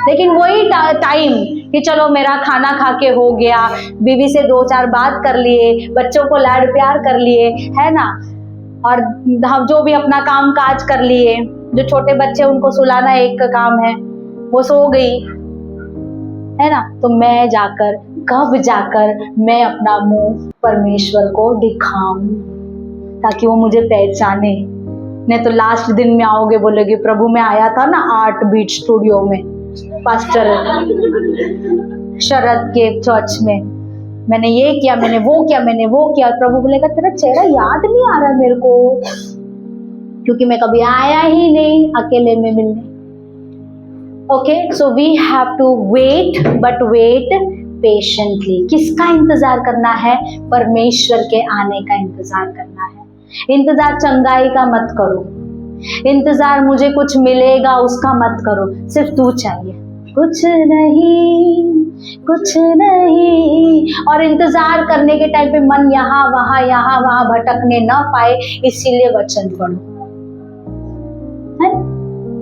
लेकिन वही टाइम कि चलो मेरा खाना खा के हो गया, बीवी से 2-4 बात कर लिए, बच्चों को लाड प्यार कर लिए, है ना, और हम जो भी अपना काम काज कर लिए, जो छोटे बच्चे उनको सुलाना एक काम है, वो सो गई, है ना। तो मैं जाकर कब जाकर मैं अपना मुंह परमेश्वर को दिखाऊं ताकि वो मुझे पहचाने। नहीं तो लास्ट दिन में आओगे बोलोगे प्रभु मैं आया था ना आर्ट बीट स्टूडियो में, पास्टर शरद के चर्च में, मैंने ये किया, मैंने वो किया, मैंने वो किया। प्रभु बोलेगा तेरा चेहरा याद नहीं आ रहा मेरे को, क्योंकि मैं कभी आया ही नहीं अकेले में मिलने। Okay, so we have to wait, but wait patiently. किसका इंतजार करना है? परमेश्वर के आने का इंतजार करना है। इंतजार चंगाई का मत करो, इंतजार मुझे कुछ मिलेगा उसका मत करो, सिर्फ तू चाहिए, कुछ नहीं कुछ नहीं। और इंतजार करने के टाइम पे मन यहाँ वहां भटकने ना पाए, इसीलिए वचन पढ़ो।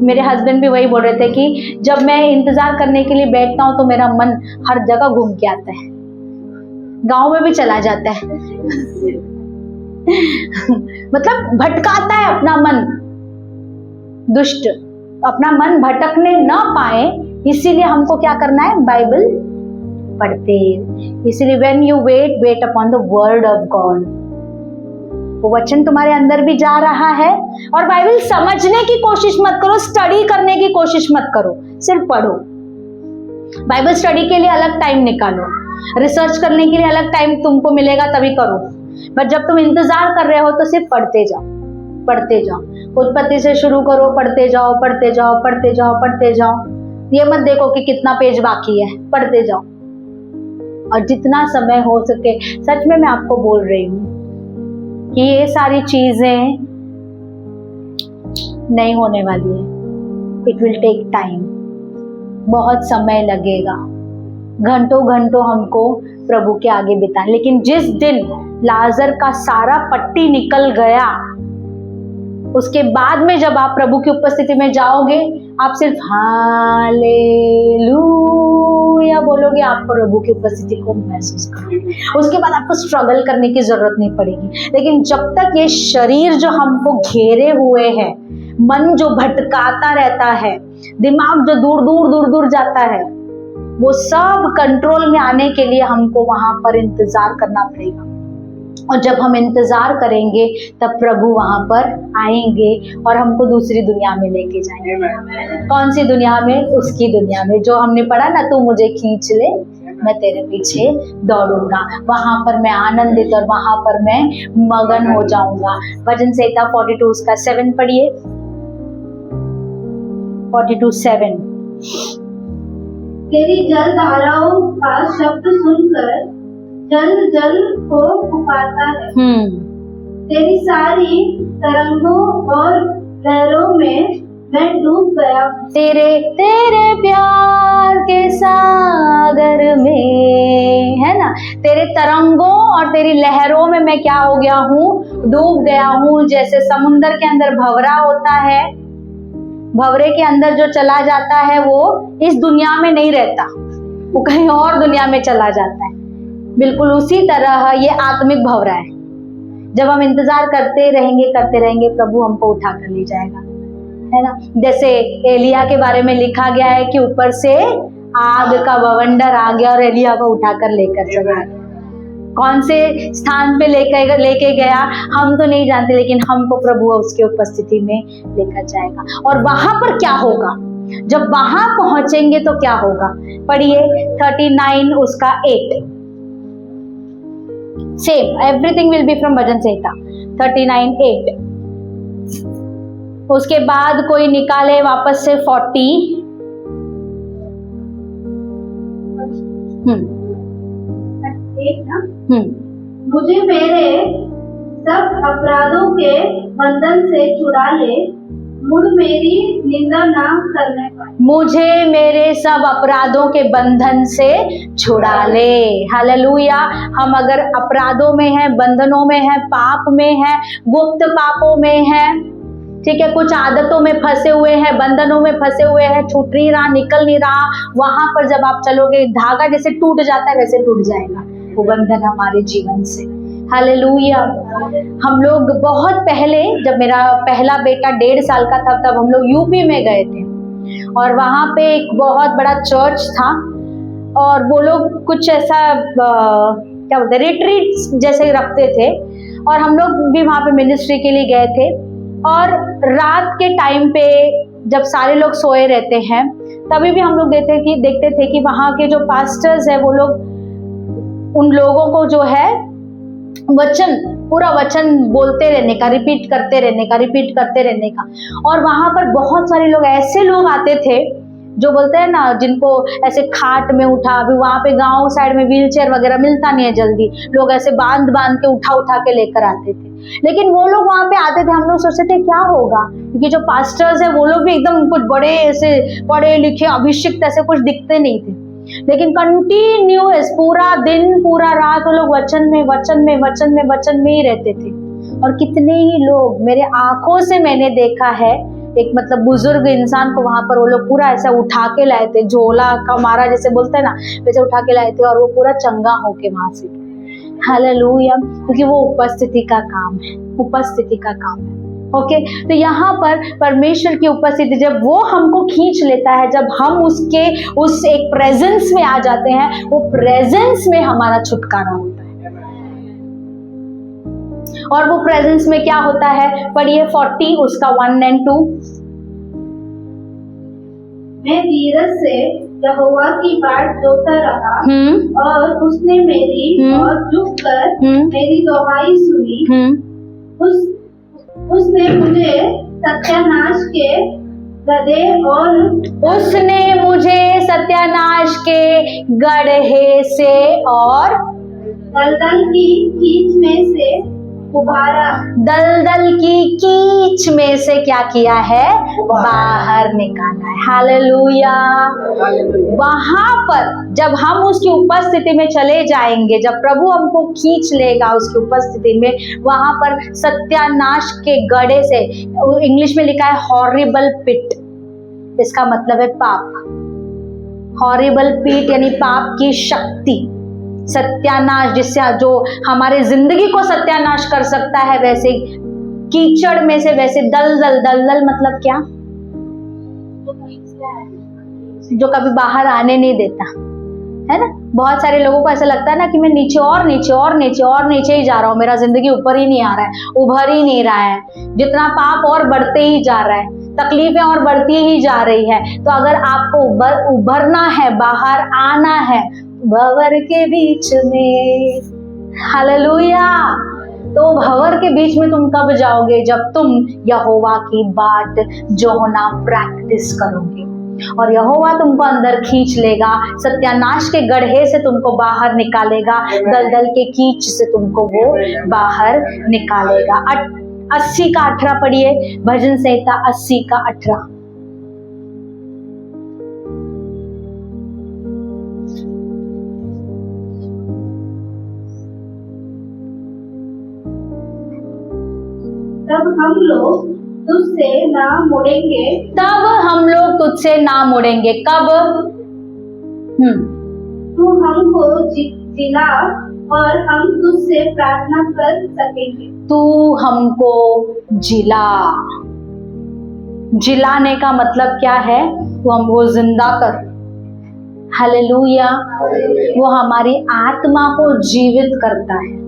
मेरे हस्बैंड भी वही बोल रहे थे कि जब मैं इंतजार करने के लिए बैठता हूँ तो मेरा मन हर जगह घूम के आता है, गांव में भी चला जाता है मतलब भटकाता है अपना मन, दुष्ट अपना मन भटकने ना पाए, इसीलिए हमको क्या करना है? बाइबल पढ़ते। इसीलिए when you weight upon the word of God, वो वचन तुम्हारे अंदर भी जा रहा है। और बाइबल समझने की कोशिश मत करो, स्टडी करने की कोशिश मत करो, सिर्फ पढ़ो। बाइबल स्टडी के लिए अलग टाइम निकालो, रिसर्च करने के लिए अलग टाइम तुमको मिलेगा तभी करो, बट जब तुम इंतजार कर रहे हो तो सिर्फ पढ़ते जाओ, पढ़ते जाओ। उत्पत्ति से शुरू करो, पढ़ते जाओ पढ़ते जाओ पढ़ते जाओ पढ़ते जाओ। ये मत देखो कि कितना पेज बाकी है, पढ़ते जाओ। और जितना समय हो सके, सच में मैं आपको बोल रही हूँ कि ये सारी चीजें नहीं होने वाली है। इट विल टेक टाइम, बहुत समय लगेगा, घंटों घंटों हमको प्रभु के आगे बिता। लेकिन जिस दिन लाजर का सारा पट्टी निकल गया, उसके बाद में जब आप प्रभु की उपस्थिति में जाओगे, आप सिर्फ हालेलुया बोलोगे, आप प्रभु की उपस्थिति को महसूस करोगे। उसके बाद आपको स्ट्रगल करने की जरूरत नहीं पड़ेगी। लेकिन जब तक ये शरीर जो हमको घेरे हुए है, मन जो भटकाता रहता है, दिमाग जो दूर दूर जाता है, वो सब कंट्रोल में आने के लिए हमको वहां पर इंतजार करना पड़ेगा। और जब हम इंतजार करेंगे तब प्रभु वहां पर आएंगे और हमको दूसरी दुनिया में लेके जाएंगे। कौन सी दुनिया में? उसकी दुनिया में जो हमने पढ़ा ना, तू मुझे खींच ले मैं तेरे पीछे दौड़ूंगा। वहां पर मैं आनंदित और वहां पर मैं मगन हो जाऊंगा। भजन संहिता 42 उसका 7 पढ़िए, 42:7।
तेरी जल धाराओं का शब्द सुनकर जल जल को पुकारता है। तेरी सारी तरंगों और लहरों में मैं डूब गया। तेरे प्यार के सागर में, है ना, तेरे तरंगों और तेरी लहरों में मैं क्या हो गया हूँ? डूब गया हूँ। जैसे समुंदर के अंदर भंवरा होता है, भंवरे के अंदर जो चला जाता है वो इस दुनिया में नहीं रहता, वो कहीं और दुनिया में चला जाता है। बिल्कुल उसी तरह ये आत्मिक भंवरा है। जब हम इंतजार करते रहेंगे प्रभु हमको उठा कर ले जाएगा, है ना। जैसे एलिया के बारे में लिखा गया है कि ऊपर से आग का बवंडर आ गया और एलिया को उठाकर लेकर चला गया। कौन से स्थान पे लेके गया हम तो नहीं जानते, लेकिन हमको प्रभु उसके उपस्थिति में लेकर जाएगा। और वहां पर क्या होगा? जब वहां पहुंचेंगे तो क्या होगा? पढ़िए 39 उसका 8। Same everything will be from भजन संहिता 39:8। उसके बाद कोई निकाले वापस से 40 एक ना,
हम्म
मुझे मेरे सब अपराधों के बंधन से छुड़ा ले, मुड़ मेरी निंदा ना करने पाए।
मुझे मेरे सब अपराधों के बंधन से छुड़ा ले। हालेलुया। हम अगर अपराधों में हैं, बंधनों में हैं, पाप में हैं, गुप्त पापों में हैं, ठीक है, कुछ आदतों में फंसे हुए हैं, बंधनों में फंसे हुए हैं, छूट नहीं रहा, निकल नहीं रहा, वहां पर जब आप चलोगे, धागा जैसे टूट जाता है वैसे टूट जाएगा वो बंधन हमारे जीवन से। हालेलुया। हम लोग बहुत पहले, जब मेरा पहला बेटा 1.5 साल का था, तब हम लोग यूपी में गए थे और वहां पे एक बहुत बड़ा चर्च था और वो लोग कुछ ऐसा क्या बोलते हैं, रिट्रीट जैसे रखते थे और हम लोग भी वहां पे मिनिस्ट्री के लिए गए थे। और रात के टाइम पे जब सारे लोग सोए रहते हैं, तभी भी हम लोग देखते थे कि वहाँ के जो पास्टर्स है वो लोग उन लोगों को जो है वचन, पूरा वचन बोलते रहने का, रिपीट करते रहने का। और वहां पर बहुत सारे लोग, ऐसे लोग आते थे जो बोलते हैं ना, जिनको ऐसे खाट में उठा, अभी वहां पे गांव साइड में व्हील चेयर वगैरह मिलता नहीं है जल्दी, लोग ऐसे बांध के उठा के लेकर आते थे। लेकिन वो लोग वहां पे आते थे, हम लोग सोचते थे क्या होगा, क्योंकि जो पास्टर्स है वो लोग भी एकदम कुछ बड़े ऐसे पढ़े लिखे अभिषिक्त ऐसे कुछ दिखते नहीं थे, लेकिन कंटिन्यूअस पूरा दिन पूरा रात वो लोग वचन में ही रहते थे। और कितने ही लोग, मेरे आंखों से मैंने देखा है, एक मतलब बुजुर्ग इंसान को वहां पर वो लोग पूरा ऐसा उठा के लाए थे, झोला का मारा जैसे बोलते हैं ना, वैसे उठा के लाए थे और वो पूरा चंगा होके वहां से। हालेलुया। क्योंकि वो उपस्थिति का काम है। ओके, तो यहाँ पर परमेश्वर की उपस्थिति जब वो हमको खींच लेता है, जब हम उस एक प्रेजेंस में आ जाते हैं, वो प्रेजेंस में हमारा छुटकारा होता है। और वो प्रेजेंस में क्या होता है, पढ़िए 40 उसका 1 और 2।
मैं धीरज से यहोवा की बाट जोता रहा और उसने मेरी और झुककर मेरी दुहाई सुनी। उसने मुझे सत्यानाश के गड्ढे से और दलदल की कीच में से उबारा।
दलदल की कीच में से क्या किया है, बाहर निकाला है। हालेलुया। वहां पर जब हम उसकी उपस्थिति में चले जाएंगे, जब प्रभु हमको खींच लेगा उसकी उपस्थिति में, वहां पर सत्यानाश के गड्ढे से, इंग्लिश में लिखा है हॉरिबल पिट, इसका मतलब है पाप। हॉरिबल पिट यानी पाप की शक्ति, सत्यानाश, जिससे जो हमारे जिंदगी को सत्यानाश कर सकता है, वैसे कीचड़ में से, वैसे दलदल मतलब क्या, जो कभी बाहर आने नहीं देता है ना। बहुत सारे लोगों को ऐसा लगता है ना कि मैं नीचे ही जा रहा हूँ, मेरा जिंदगी ऊपर ही नहीं आ रहा है, उभर ही नहीं रहा है, जितना पाप और बढ़ते ही जा रहा है, तकलीफें और बढ़ती ही जा रही है। तो अगर आपको उभरना है, बाहर आना है भंवर के बीच में, हालेलुया, तो भंवर के बीच में तुम कब जाओगे, जब तुम यहोवा की बाट जोहना प्रैक्टिस करोगे और यहोवा तुमको अंदर खींच लेगा, सत्यानाश के गड्ढे से तुमको बाहर निकालेगा, दलदल के कीच से तुमको वो बाहर निकालेगा। 80 का 18 पढ़िए, भजन संहिता 80 का 18।
तब हम लोग तुझसे ना मुड़ेंगे। कब? तू हमको जिला और हम तुझसे प्रार्थना कर सकेंगे।
तू हमको जिलाने का मतलब क्या है, वो हमको जिंदा कर। हालेलुया। वो हमारी आत्मा को जीवित करता है।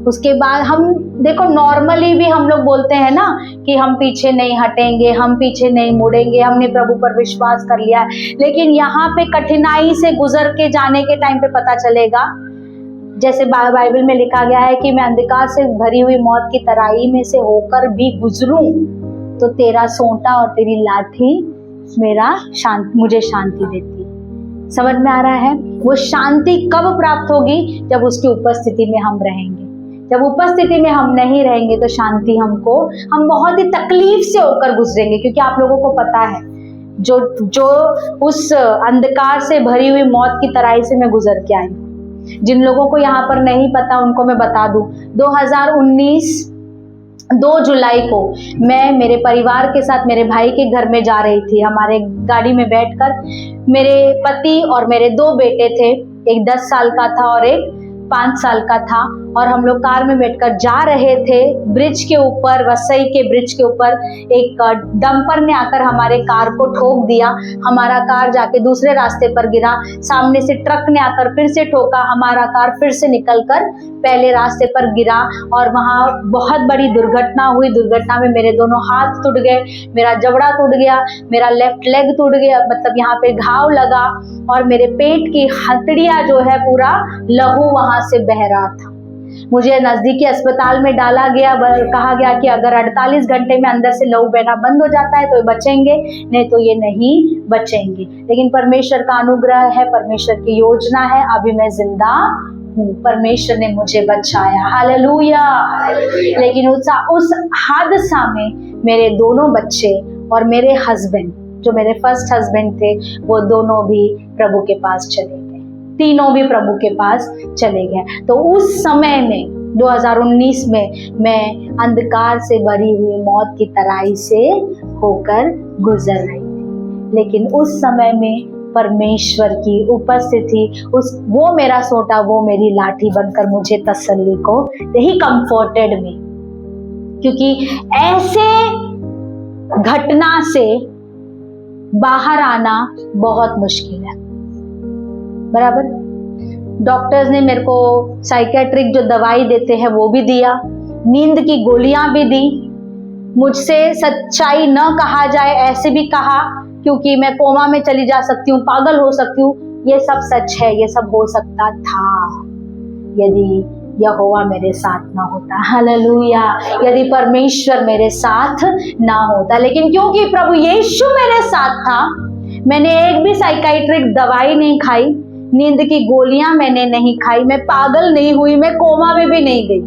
उसके बाद हम देखो, नॉर्मली भी हम लोग बोलते हैं ना कि हम पीछे नहीं हटेंगे, हम पीछे नहीं मुड़ेंगे, हमने प्रभु पर विश्वास कर लिया, लेकिन यहाँ पे कठिनाई से गुजर के जाने के टाइम पे पता चलेगा, जैसे बाइबल में लिखा गया है कि मैं अंधकार से भरी हुई मौत की तराई में से होकर भी गुजरूं तो तेरा सोंटा और तेरी लाठी मुझे शांति देती। समझ में आ रहा है? वो शांति कब प्राप्त होगी? जब उसकी उपस्थिति में हम रहेंगे। जब उपस्थिति में हम नहीं रहेंगे तो शांति हम बहुत ही तकलीफ से होकर गुजरेंगे, क्योंकि आप लोगों को पता है जो उस अंधकार से भरी हुई मौत की तराई से मैं गुजर के आई हूँ। जिन लोगों को यहाँ पर नहीं पता उनको मैं बता दूं, 2019 2 जुलाई को मैं मेरे परिवार के साथ मेरे भाई के घर में जा रही थी। हमारे गाड़ी में बैठकर मेरे पति और मेरे 2 बेटे थे, एक 10 साल का था और एक 5 साल का था, और हम लोग कार में बैठकर जा रहे थे। ब्रिज के ऊपर, वसई के ब्रिज के ऊपर एक डंपर ने आकर हमारे कार को ठोक दिया। हमारा कार जाके दूसरे रास्ते पर गिरा। सामने से ट्रक ने आकर फिर से ठोका। हमारा कार फिर से निकलकर पहले रास्ते पर गिरा और वहां बहुत बड़ी दुर्घटना हुई। दुर्घटना में मेरे दोनों हाथ टूट गए, मेरा जबड़ा टूट गया, मेरा लेफ्ट लेग टूट गया, मतलब यहाँ पे घाव लगा, और मेरे पेट की हथड़ियां जो है पूरा लहू वहां से बह रहा था। मुझे नजदीकी अस्पताल में डाला गया। कहा गया कि अगर 48 घंटे में अंदर से लहू बहना बंद हो जाता है तो ये बचेंगे, नहीं तो ये नहीं बचेंगे। लेकिन परमेश्वर का अनुग्रह है, परमेश्वर की योजना है, अभी मैं जिंदा हूँ, परमेश्वर ने मुझे बचाया। हालेलुया। लेकिन उस हादसा में मेरे दोनों बच्चे और मेरे हस्बैंड, जो मेरे फर्स्ट हस्बैंड थे, वो दोनों भी प्रभु के पास चले गए। तीनों भी प्रभु के पास चले गए। तो उस समय में 2019 में मैं अंधकार से भरी हुई मौत की तराई से होकर गुजर रही थी। लेकिन उस समय में परमेश्वर की उपस्थिति, वो मेरा सोटा, वो मेरी लाठी बनकर मुझे तसल्ली को, ही कंफर्टेड मी, क्योंकि ऐसे घटना से बाहर आना बहुत मुश्किल है। बराबर। डॉक्टर्स ने मेरे को साइकेट्रिक जो दवाई देते हैं वो भी दिया, नींद की गोलियां भी दी। मुझसे सच्चाई न कहा जाए ऐसे भी कहा, क्योंकि मैं कोमा में चली जा सकती हूँ, पागल हो सकती हूँ। ये सब सच है, ये सब हो सकता था यदि यहोवा मेरे साथ ना होता। हालेलुया। यदि परमेश्वर मेरे साथ ना होता। लेकिन क्योंकि प्रभु यीशु मेरे साथ था, मैंने एक भी साइकाइट्रिक दवाई नहीं खाई, नींद की गोलियां मैंने नहीं खाई, मैं पागल नहीं हुई, मैं कोमा में भी नहीं गई।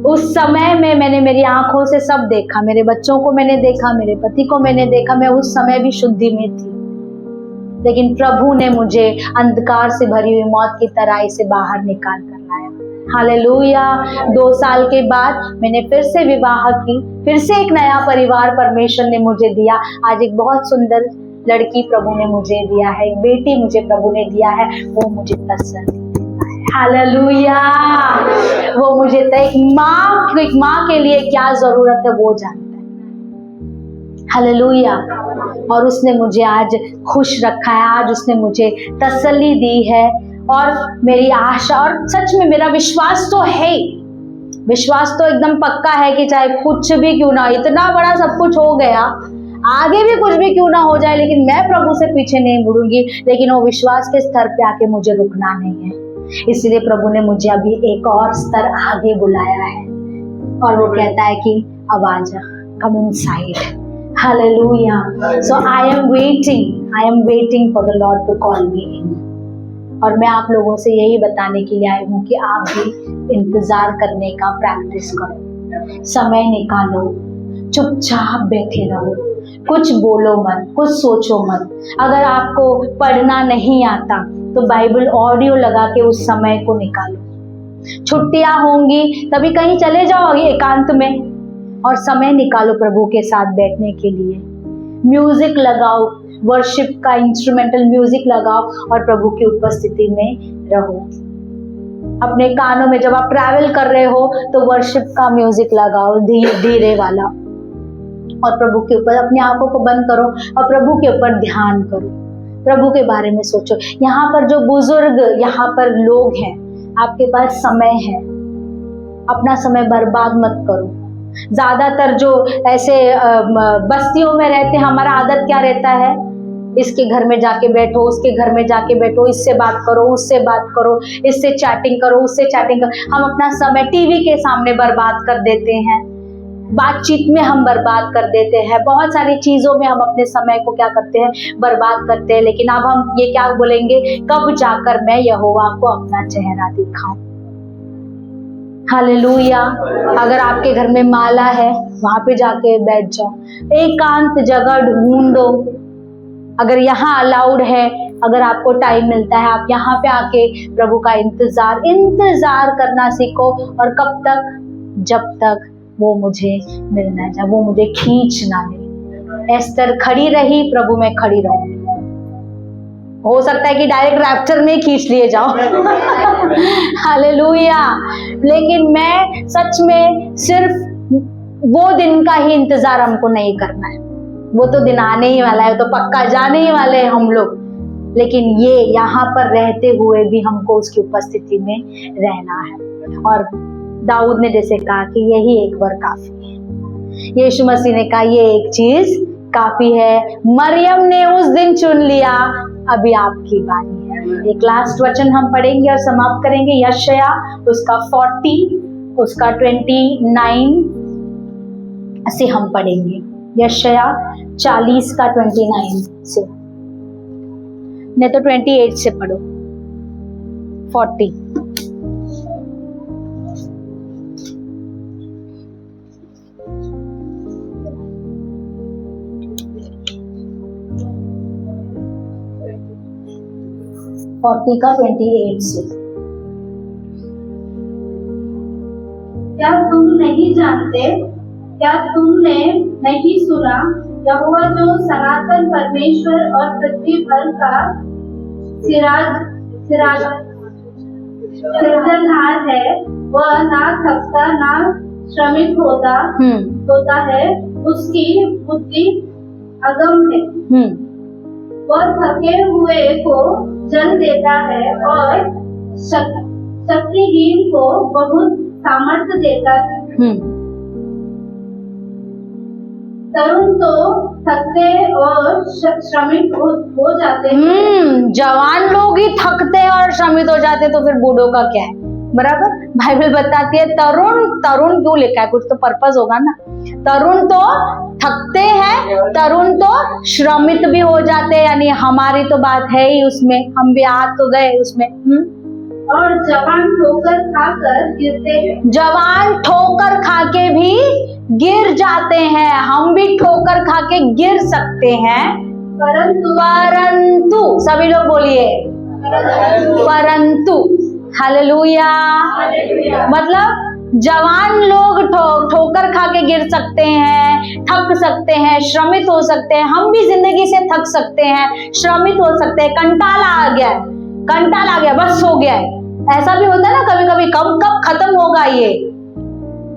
उस समय में मैंने मेरी आंखों से सब देखा, मेरे बच्चों को मैंने देखा, मेरे पति को मैंने देखा। मैं उस समय भी शुद्धि में थी, लेकिन प्रभु ने मुझे अंधकार से भरी हुई मौत की तराई से बाहर निकाल कर लाया। हालेलुया। 2 साल के बाद मैंने फिर से विवाह की, फिर से एक नया परिवार परमेश्वर ने मुझे दिया। आज एक बहुत सुंदर लड़की प्रभु ने मुझे दिया है, एक बेटी मुझे प्रभु ने दिया है, वो मुझे तसल्ली देता है। हालेलुया। वो मुझे एक माँ के लिए क्या जरूरत है वो जानता है। हालेलुया। और उसने मुझे आज खुश रखा है, आज उसने मुझे तसल्ली दी है, और मेरी आशा और सच में मेरा विश्वास तो है, विश्वास तो एकदम पक्का है कि चाहे कुछ भी क्यों ना, इतना बड़ा सब कुछ हो गया, आगे भी कुछ भी क्यों ना हो जाए, लेकिन मैं प्रभु से पीछे नहीं मुड़ूंगी। लेकिन वो विश्वास के स्तर पे आके मुझे रुकना नहीं है, इसलिए प्रभु ने मुझे अभी एक और स्तर आगे बुलाया है, और वो कहता है कि अब आजा, come inside. Hallelujah. So I am waiting for the Lord to call me in. और मैं आप लोगों से यही बताने के लिए आई हूँ कि आप भी इंतजार करने का प्रैक्टिस करो, समय निकालो, चुपचाप बैठे रहो, कुछ बोलो मत, कुछ सोचो मत। अगर आपको पढ़ना नहीं आता तो बाइबल ऑडियो लगा के उस समय को निकालो। छुट्टियां होंगी तभी कहीं चले जाओगे एकांत में, और समय निकालो प्रभु के साथ बैठने के लिए। म्यूजिक लगाओ, वर्शिप का इंस्ट्रूमेंटल म्यूजिक लगाओ और प्रभु की उपस्थिति में रहो। अपने कानों में जब आप ट्रैवल कर रहे हो तो वर्शिप का म्यूजिक लगाओ, धीरे वाला, और प्रभु के ऊपर अपनी आंखों को बंद करो और प्रभु के ऊपर ध्यान करो, प्रभु के बारे में सोचो। यहाँ पर जो बुजुर्ग, यहाँ पर लोग हैं, आपके पास समय है, अपना समय बर्बाद मत करो। ज्यादातर जो ऐसे बस्तियों में रहते हैं, हमारा आदत क्या रहता है, इसके घर में जाके बैठो, उसके घर में जाके बैठो, इससे बात करो, उससे बात करो, इससे चैटिंग करो, उससे चैटिंग करो। हम अपना समय टीवी के सामने बर्बाद कर देते हैं। बातचीत में हम बर्बाद कर देते हैं, बहुत सारी चीजों में हम अपने समय को क्या करते हैं, बर्बाद करते हैं। लेकिन अब हम ये क्या बोलेंगे, कब जाकर मैं यहोवा को अपना चेहरा दिखाऊं। हालेलुया। अगर आपके घर में माला है, वहां पे जाके बैठ जाओ, एकांत जगह ढूंढो। अगर यहाँ अलाउड है, अगर आपको टाइम मिलता है, आप यहाँ पे आके प्रभु का इंतजार करना सीखो। और कब तक, जब तक वो मुझे मिलना है, जब वो मुझे खींच ना ले। एस्तर खड़ी रही, प्रभु मैं खड़ी रहूं। हो सकता है कि डायरेक्ट रैप्चर में खींच लिए जाओ हालेलुया। लेकिन मैं सच में सिर्फ वो दिन का ही इंतजार हमको नहीं करना है, वो तो दिन आने ही वाला है, तो पक्का जाने ही वाले हैं हम लोग। लेकिन ये यहाँ पर रहते हुए भी हमको उसकी उपस्थिति में रहना है। और दाऊद ने जैसे कहा कि यही एक बार काफी है, यीशु मसीह ने कहा ये एक चीज काफी है। मरियम ने उस दिन चुन लिया, अभी आपकी बारी है। एक लास्ट वचन हम पढ़ेंगे और समाप्त करेंगे, यशाया उसका 40 उसका 29 से हम पढ़ेंगे। यशाया 40 का 29 से, नहीं तो 28 से पढ़ो। 40 का 28 से।
क्या तुम नहीं जानते, क्या तुमने नहीं सुना, यहोवा जो सनातन परमेश्वर और पृथ्वी भर का सृजनहार है, वह ना थकता ना श्रमित होता है, उसकी बुद्धि अगम है। वह थके हुए को जल देता है और शक्तिहीन को बहुत सामर्थ्य देता है। तरुण तो थकते और श्रमित हो जाते हैं।
जवान लोग ही थकते और श्रमित हो जाते, तो फिर बूढ़ों का क्या है, बराबर। बाइबल बताती है तरुण क्यों लिखा है, कुछ तो पर्पस होगा ना। तरुण तो थकते हैं, तरुण तो श्रमित भी हो जाते हैं, यानी हमारी तो बात है ही उसमें, हम भी आ तो गए उसमें।
और जवान ठोकर खाकर गिरते हैं।
जवान ठोकर खा के भी गिर जाते हैं, हम भी ठोकर खा के गिर सकते हैं, परंतु सभी लोग बोलिए परंतु। हालेलुया। मतलब जवान लोग ठोकर खा के गिर सकते हैं, थक सकते हैं, श्रमित हो सकते हैं। हम भी जिंदगी से थक सकते हैं, श्रमित हो सकते हैं। कंटाला आ गया, बस हो गया है। ऐसा भी होता है ना कभी कभी, कब खत्म होगा ये।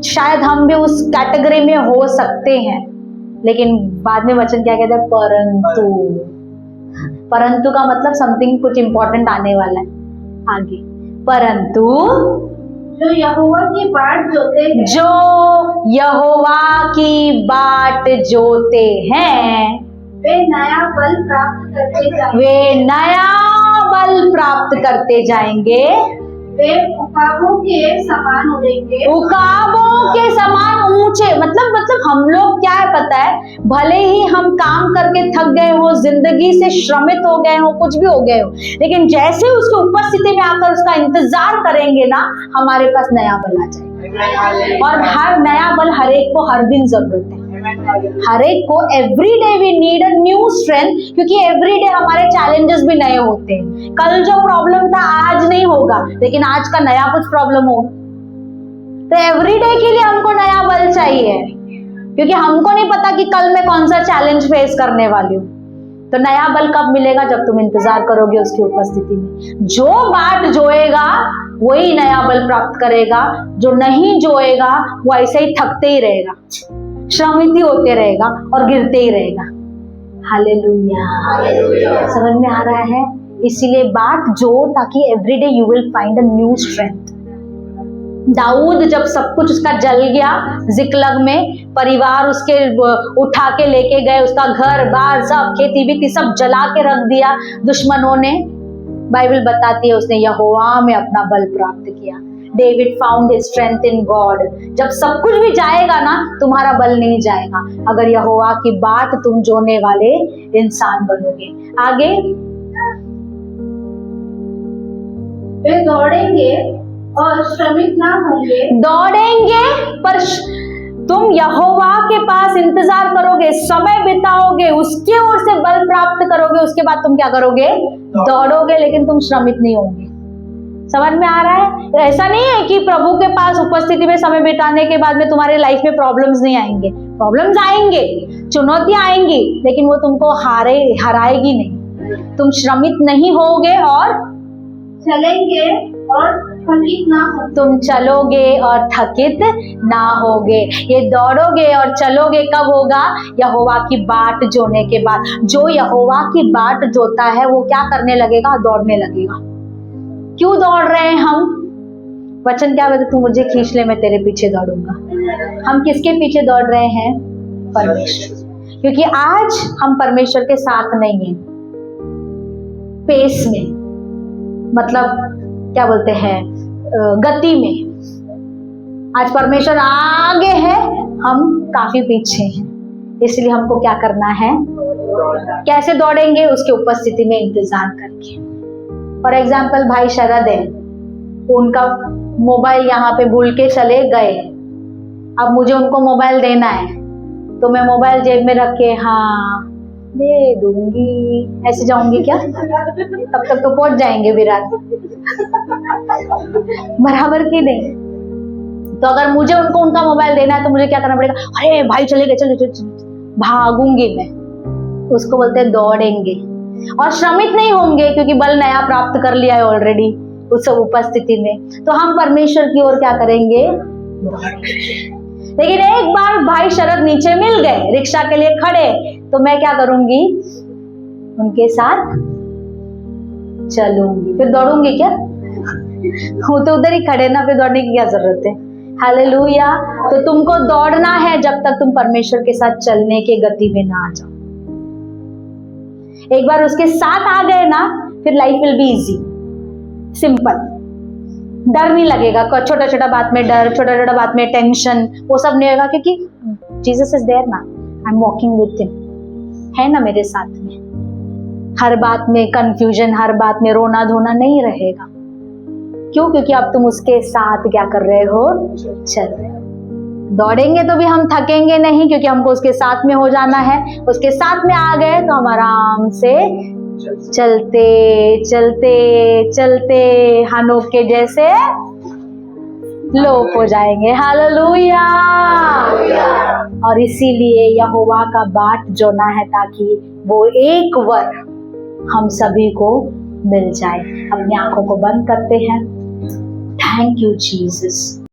शायद हम भी उस कैटेगरी में हो सकते हैं। लेकिन बाद में वचन क्या कहता है, परंतु का मतलब समथिंग कुछ इंपॉर्टेंट आने वाला है आगे। परंतु
जो यहोवा की बाट जोते हैं,
जो यहोवा की बाट जोते हैं,
वे नया बल प्राप्त करते जाएंगे। वे उकाबों के समान उड़ेंगे।
उकाबों के समान ऊंचे, मतलब हम लोग क्या है पता है, भले ही हम काम करके थक गए हो, जिंदगी से श्रमित हो गए हो, कुछ भी हो गए हो, लेकिन जैसे उसकी उपस्थिति में आकर उसका इंतजार करेंगे ना, हमारे पास नया बल आ जाएगा। और हर नया बल हर एक को हर दिन जरूरत है। हर एक को every day we need a new strength, क्योंकि एवरी डे हमारे चैलेंजेस भी नए होते हैं। कल जो प्रॉब्लम था आज नहीं होगा, लेकिन आज का नया कुछ प्रॉब्लम होगा। तो एवरी डे के लिए हमको नया बल चाहिए, क्योंकि हमको नहीं पता कि कल मैं कौन सा चैलेंज फेस करने वाली हूँ। तो नया बल कब मिलेगा, जब तुम इंतजार करोगे उसकी उपस्थिति में। जो बाट जोएगा वही नया बल प्राप्त करेगा, जो नहीं जोएगा वो ऐसे ही थकते ही रहेगा, श्रमित ही होते रहेगा और गिरते ही रहेगा। हालेलुया। समझ में आ रहा है? इसीलिए बाट जो, ताकि every day you will find a new strength. दाऊद जब सब कुछ उसका जल गया, जिकलग में परिवार उसके उठा के लेके गए, उसका घर बार सब खेती बीती सब जला के रख दिया दुश्मनों ने। बाइबल बताती है उसने यहोवा में अपना बल प्राप्त किया। David found his strength in God. जब सब कुछ भी जाएगा ना, तुम्हारा बल नहीं जाएगा अगर यहोवा की बाट तुम जोने वाले इंसान बनोगे। आगे,
वे दौड़ेंगे और श्रमिक ना होंगे।
दौड़ेंगे पर तुम यहोवा के पास इंतजार करोगे, समय बिताओगे, उसके ओर से बल प्राप्त करोगे, उसके बाद तुम क्या करोगे? दौड़ोगे, लेकिन तुम श्रमिक नहीं होंगे। समझ में आ रहा है? ऐसा नहीं है कि प्रभु के पास उपस्थिति में समय बिताने के बाद में तुम्हारे लाइफ में प्रॉब्लम्स नहीं आएंगे। प्रॉब्लम्स आएंगे, चुनौतियां आएंगी, लेकिन वो तुमको हराएगी नहीं। तुम श्रमिक नहीं होगे और
चलेंगे और थकित ना हो।
तुम चलोगे और थकित ना होगे। ये दौड़ोगे और चलोगे कब होगा? यहोवा की बाट जोने के बाद। जो यहोवा की बाट जोता है वो क्या करने लगेगा? दौड़ने लगेगा। क्यों दौड़ रहे हैं हम? वचन क्या कहते? तू मुझे खींच ले, मैं तेरे पीछे दौड़ूंगा। हम किसके पीछे दौड़ रहे हैं? परमेश्वर। क्योंकि आज हम परमेश्वर के साथ नहीं हैं पेस में, मतलब क्या बोलते हैं, गति में। आज परमेश्वर आगे है, हम काफी पीछे हैं। इसलिए हमको क्या करना है? कैसे दौड़ेंगे? उसके उपस्थिति में इंतजार करके। फॉर एग्जाम्पल, भाई शरद है, उनका मोबाइल यहाँ पे भूल के चले गए। अब मुझे उनको मोबाइल देना है, तो मैं मोबाइल जेब में रख के हाँ दे दूंगी, ऐसे जाऊंगी क्या? तब तक तो पहुंच जाएंगे विराट। बराबर की नहीं? तो अगर मुझे उनको उनका मोबाइल देना है तो मुझे क्या करना पड़ेगा? अरे भाई चले गए, चलो भागूंगी मैं। उसको बोलते हैं दौड़ेंगे। और श्रमिक नहीं होंगे, क्योंकि बल नया प्राप्त कर लिया है ऑलरेडी उस उपस्थिति में। तो हम परमेश्वर की ओर क्या करेंगे? लेकिन एक बार भाई शरद नीचे मिल गए, रिक्शा के लिए खड़े, तो मैं क्या करूंगी? उनके साथ चलूंगी। फिर दौड़ूंगी क्या? वो तो उधर ही खड़े ना, फिर दौड़ने की क्या जरूरत है? हालेलुया। तो तुमको दौड़ना है जब तक तुम परमेश्वर के साथ चलने के गति में ना आ जाओ। एक बार उसके साथ आ गए ना, फिर life will be easy, simple. डर नहीं लगेगा, छोटा छोटा बात में डर, छोटा छोटा बात में टेंशन, वो सब नहीं होगा, क्योंकि जीसस इज देयर ना, I am walking with him, है ना मेरे साथ में। हर बात में कंफ्यूजन, हर बात में रोना धोना नहीं रहेगा। क्यों? क्योंकि अब तुम उसके साथ क्या कर रहे हो? चल रहे हो। दौड़ेंगे तो भी हम थकेंगे नहीं, क्योंकि हमको उसके साथ में हो जाना है। उसके साथ में आ गए तो हम आराम से चलते चलते चलते हनोक के जैसे लोप हो जाएंगे। हालेलुया। और इसीलिए यहोवा का बाट जोना है, ताकि वो एक वर हम सभी को मिल जाए। अपनी आंखों को बंद करते हैं। Thank you Jesus.